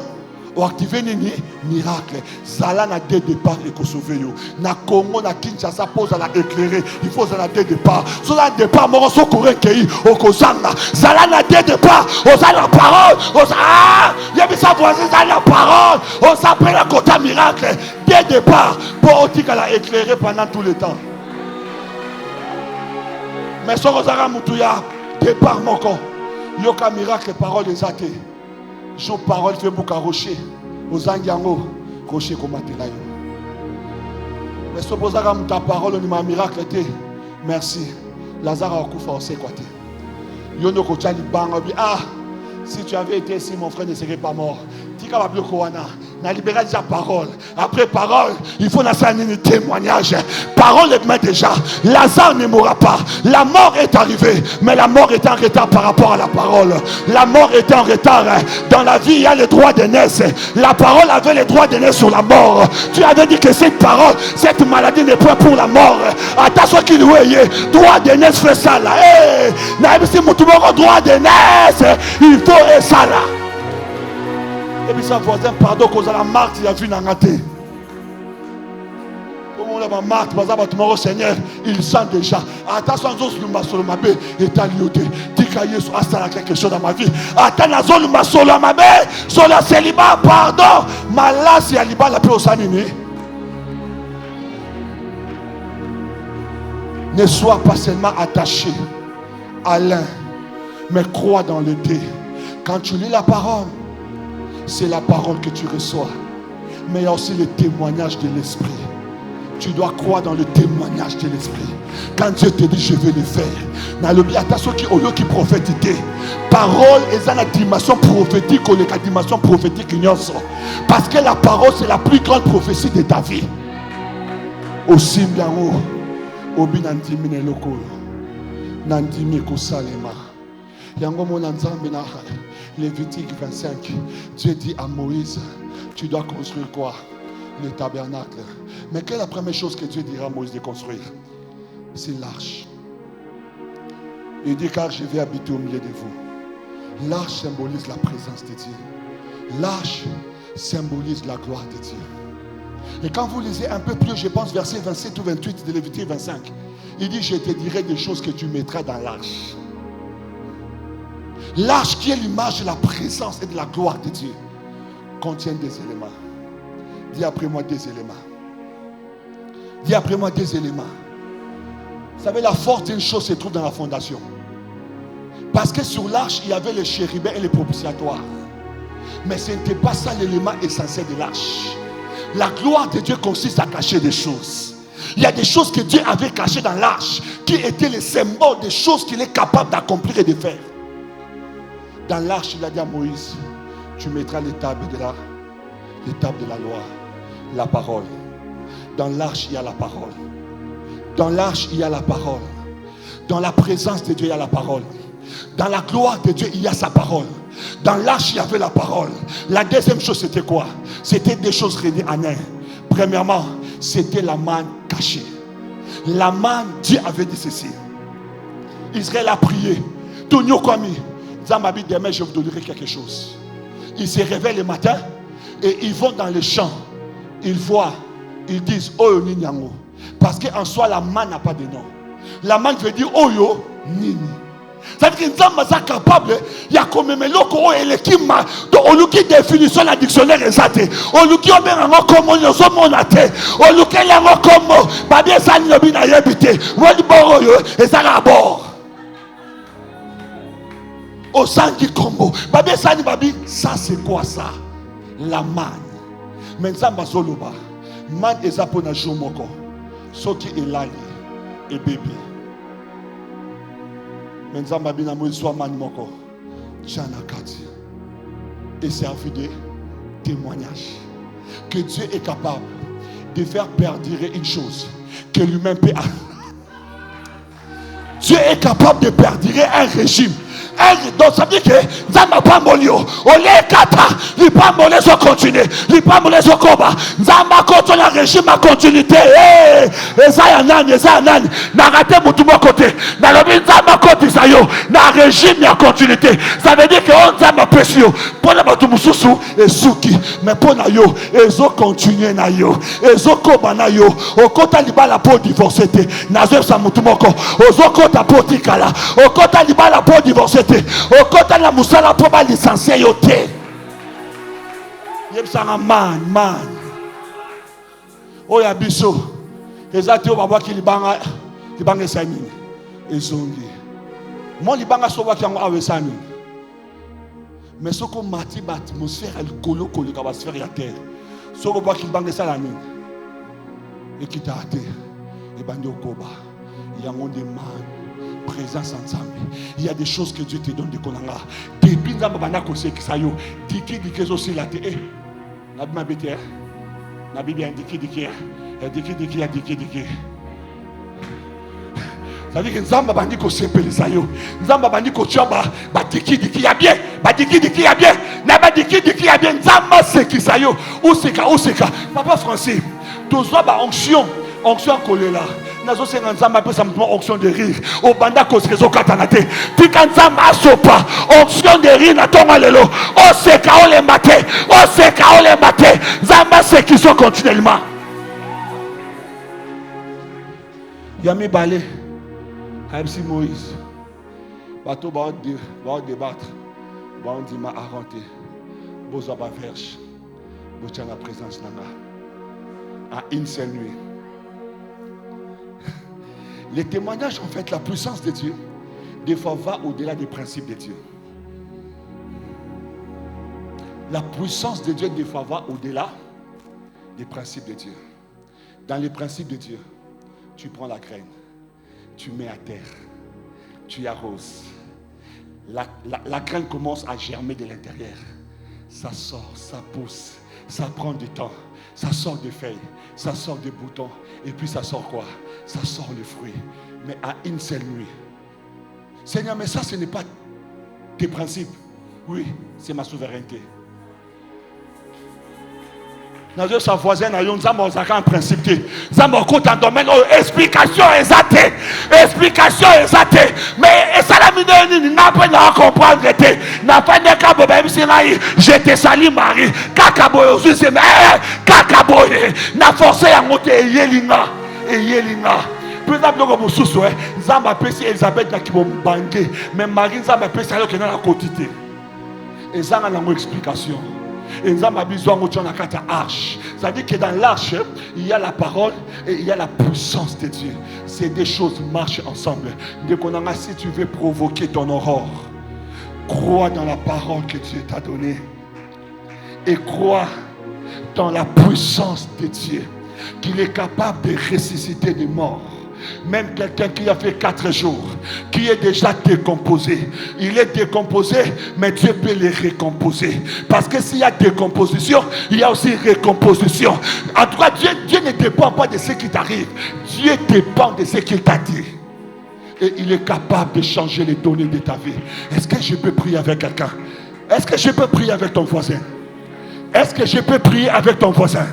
Speaker 2: ou activer nini miracle. Zala na deux départs et qu'on sauve yo. Na Congo na Kinshasa pose à la éclairer. Il faut zala deux départs. Sur la départ, mon so courir kei au Kozanga. Zala na deux départs. Osa la parole. Osa il y a mis sa voisine zala la parole. Osa après la quota miracle. Deux départs pour otika la éclairer pendant tout le temps. Mais sur Ozara Mutuya départ mon corps. Yoka miracle parole des athées. Jo parole fait beaucoup rocher. Aux angiango, rocher comme matelayo. Mais ce que ta parole, on m'a miracle. Merci. Lazare a coup forcé quoi. Yono kochani banga. Ah, si tu avais été ici, mon frère ne serait pas mort. Tika babio koana. Na libéré déjà parole. Après parole, il faut lancer un témoignage. Parole est déjà. Lazare ne mourra pas. La mort est arrivée, mais la mort est en retard par rapport à la parole. La mort est en retard. Dans la vie, il y a le droit de naître. La parole avait le droit de naître sur la mort. Tu avais dit que cette parole, cette maladie n'est pas pour la mort. Attention qu'il voyait. Droit de naître, fait ça là. Si mon droit de naître, il faut ça là. Et puis sa voisin, pardon, cause à la marque, il a vu Nangaté. Pour moi, la marque, tomorrow, Seigneur, il sent déjà. Attention, Zoluma Solomabé est à l'ioté. Tikaye sur Astana quelque chose dans ma vie. Attends, Zoluma Solomabé, sur la célibat, pardon. Malas, Yaliba, la paix au Sanini. Ne sois pas seulement attaché à l'un, mais crois dans le thé. Quand tu lis la parole, c'est la parole que tu reçois. Mais il y a aussi le témoignage de l'esprit. Tu dois croire dans le témoignage de l'esprit. Quand Dieu te dit je vais le faire. Nalobi attention qui au lieu qui prophétique. Parole est dans la dimension prophétique ou la dimension prophétique ignorance. Parce que la parole c'est la plus grande prophétie de ta vie. Aussi bien obi nandimi ne loko. Nandimi ko salema. Yango mon nzambe na Lévitique 25, Dieu dit à Moïse, tu dois construire quoi? Le tabernacle. Mais quelle est la première chose que Dieu dira à Moïse de construire? C'est l'arche. Il dit car je vais habiter au milieu de vous. L'arche symbolise la présence de Dieu. L'arche symbolise la gloire de Dieu. Et quand vous lisez un peu plus, je pense verset 27 ou 28 de Lévitique 25, il dit je te dirai des choses que tu mettras dans l'arche. L'arche qui est l'image de la présence et de la gloire de Dieu contient des éléments. Dis après moi des éléments. Dis après moi des éléments. Vous savez, la force d'une chose se trouve dans la fondation. Parce que sur l'arche, il y avait les chérubins et les propitiatoires. Mais ce n'était pas ça l'élément essentiel de l'arche. La gloire de Dieu consiste à cacher des choses. Il y a des choses que Dieu avait cachées dans l'arche, qui étaient les symboles des choses qu'il est capable d'accomplir et de faire. Dans l'arche, il a dit à Moïse, tu mettras les tables de la loi, la parole. Dans l'arche, il y a la parole. Dans l'arche, il y a la parole. Dans la présence de Dieu, il y a la parole. Dans la gloire de Dieu, il y a sa parole. Dans l'arche, il y avait la parole. La deuxième chose, c'était quoi? C'était des choses réunies en un. Premièrement, c'était la manne cachée. La manne, Dieu avait dit ceci. Israël a prié. Tonio Kwami, Zamabi, demain je vous donnerai quelque chose. Ils se réveillent le matin et ils vont dans les champs. Ils voient, ils disent Oyo Ninyango. Parce qu'en soi, la manne n'a pas de nom. La manne veut dire Oyo Nini. Ça veut dire que nous sommes capables, il y a comme même l'eau et l'équipe, on nous qui définition la dictionnaire exacte. On nous qui obéit en comme on nous sommes monnatés. On nous qui est en comme, pas bien ça n'y a bien à habiter. Moi du bord et ça à bord. Au sang qui combo. Pas bien ça n'y a bien. Ça c'est quoi ça? La manne. Mais ça m'a soloba. Man et ça pour na jomoko. Ce qui est là et bébé. Mais nous avons et servi de témoignage que Dieu est capable de faire perdurer une chose que lui-même peut. Dieu est capable de perdurer un régime. Donc ça veut dire que Nzamba pas molio. Olé kata, il pas molé so continuer, il pas molé so combat. Nzamba continue le régime à continuité. Et ça y a nan, n'a raté mutu mon côté. N'a lobi Nzamba continue ça yo, n'a régime à continuité. Ça veut dire que on Nzamba pression. Pour la mutu mususu et suki, mais pour na yo, ezo continuer na yo, ezo koba na yo. Au kota libala pour divorcer te. Nazo sa mutu moko. Ozo kota pour tikala. Au kota libala pour divorcer. Au côté de la moussala pour pas licencier yoté. Yebsanga man. Oh ya biso. Ezati o baba ki libanga sani. Ezongi. Mon libanga so wa ki ngo awesani. Mais soko mati ba atmosphère el kolo ka ba sphère ya terre. Soko ba ki libanga salani. Ekita te. E bandi okoba. Yango de man. Présence ensemble. Il y a des choses que Dieu te donne de Konanga. Depuis que Nzamba kose kisayo, diki aussi la te. Nabi ma bete. Nabi bien diki. Ça veut dire que Nzamba bandi kose pelisayo. Nzamba bandi ko chaba, ba diki ya bien. Ba diki ya bien. Na ba diki ya bien. Nzamba se kisayo. Oseka. Papa Français, tozo ba onction kolela. Nazo senga Nzamba pe simplement onction de rire. Au banda kosezo katanate. Tika Nzamba asopa. Onction de rire na tonga lelo. Oseka ole mate. Nzamba se qui sont continuellement. Yami balé. Haïbsi Moïse. Bateau va débattre. Va on dit ma arrêté. Bozo ba verge. Botia la présence nanga. À une seule nuit. Les témoignages, en fait, la puissance de Dieu, des fois, va au-delà des principes de Dieu. La puissance de Dieu, des fois, va au-delà des principes de Dieu. Dans les principes de Dieu, tu prends la graine, tu mets à terre, tu arroses. La graine commence à germer de l'intérieur. Ça sort, ça pousse, ça prend du temps. Ça sort des feuilles, ça sort des boutons, et puis ça sort quoi? Ça sort le fruit, mais à une seule nuit. Seigneur, mais ça, ce n'est pas tes principes. Oui, c'est ma souveraineté. Nous sa voisine a un principe. Nous avons un domaine. Explication exacte. Mais ça la mine n'a pas à comprendre. N'a pas de cabo même si je te salue Marie. Kakabo aussi c'est kakabo. N'a forcé à monter Yelina. Plus exemple comme sous Zamba pesi Elisabeth na kibombange. Mais Marie Zamba pesi alors que dans la quotité. Et ça a une explication. Et nous avons besoin de la arche. Ça veut dire que dans l'arche, il y a la parole et il y a la puissance de Dieu. Ces deux choses marchent ensemble. Si tu veux provoquer ton aurore, crois dans la parole que Dieu t'a donnée. Et crois dans la puissance de Dieu. Qu'il est capable de ressusciter des morts. Même quelqu'un qui a fait 4 jours, qui est déjà décomposé. Il est décomposé, mais Dieu peut les récomposer. Parce que s'il y a décomposition, il y a aussi récomposition. En tout cas, Dieu ne dépend pas de ce qui t'arrive. Dieu dépend de ce qu'il t'a dit. Et il est capable de changer les données de ta vie. Est-ce que je peux prier avec quelqu'un? Est-ce que je peux prier avec ton voisin? Est-ce que je peux prier avec ton voisin?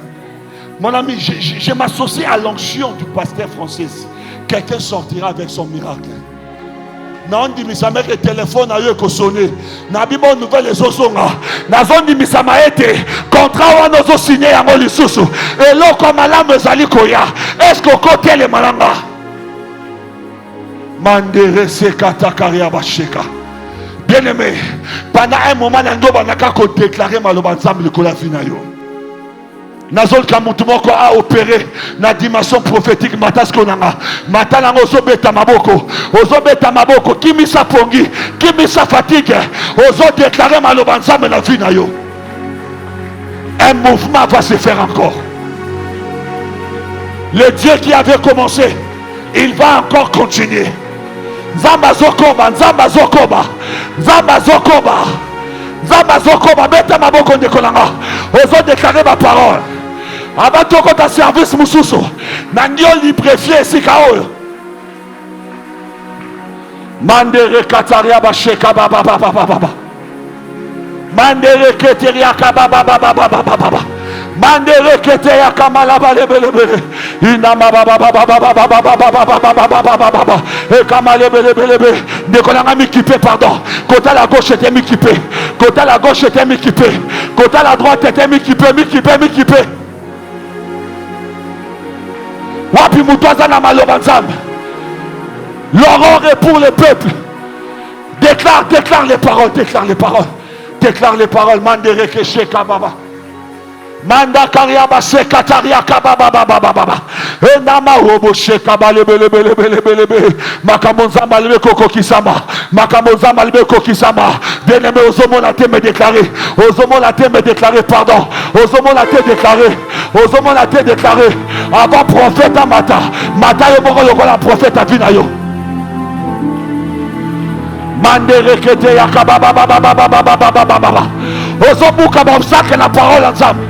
Speaker 2: Mon ami, je m'associe à l'onction du pasteur Francis. Quelqu'un sortira avec son miracle. Non, dit sa mère le téléphone a eu que sonner. Na bi bonne nouvelle les osonga. Na zone dit sa m'a été contrat wa nozo signé ya ngoli susu. Et là comme malama zali koya. Est-ce que côté les malanga? Mandere se katakaria basheka. Bien-aimé, pendant un moment nando banaka ko déclarer maloba ensemble ko la finayo. Nazol Kamutumoko a opéré na dimension prophétique mataskonanga matanango zobeta maboko ozobeta maboko kimisa pongi kimisa fatigue ozo déclarer maloba nzambe na vie na yo. Un mouvement va se faire encore. Le Dieu qui avait commencé, il va encore continuer. Nzamba zokoba nzamba zokoba nzamba zokoba nzamba zokoba beta maboko ndekolanga ozo déclarer ma parole. Abatoko ta service mususu nangio librefie sikaoyo mandere kataria basheka baba baba baba mandere keteria baba baba baba baba mandere keteria kamala balebelebele inama baba baba baba baba baba baba et kamale belebelebe ndekolanga mikipe pardon côté la gauche était mikipe côté la gauche était mikipe côté la droite était mikipe wapi mutoza na maloba nzambe. L'aurore est pour le peuple. Déclare les paroles, déclare les paroles. Mandere keshe kababa. Manda kariaba se kataria kababa baba baba. Enama robo she kabale bele Makamonza malbe koko kisama. Makamonza malbe koko kisama. Bien-aimé, ozomo la te me déclarer. Ozomo la te me déclarer pardon. Ozomo la te déclarer. Ozomo la te déclarer. Avant prophète à mata. Mata yo moko yoko la prophète à vinayo. Mandere kete ya kababa baba baba baba baba. Ozobuka ba obstacle la parole ensemble.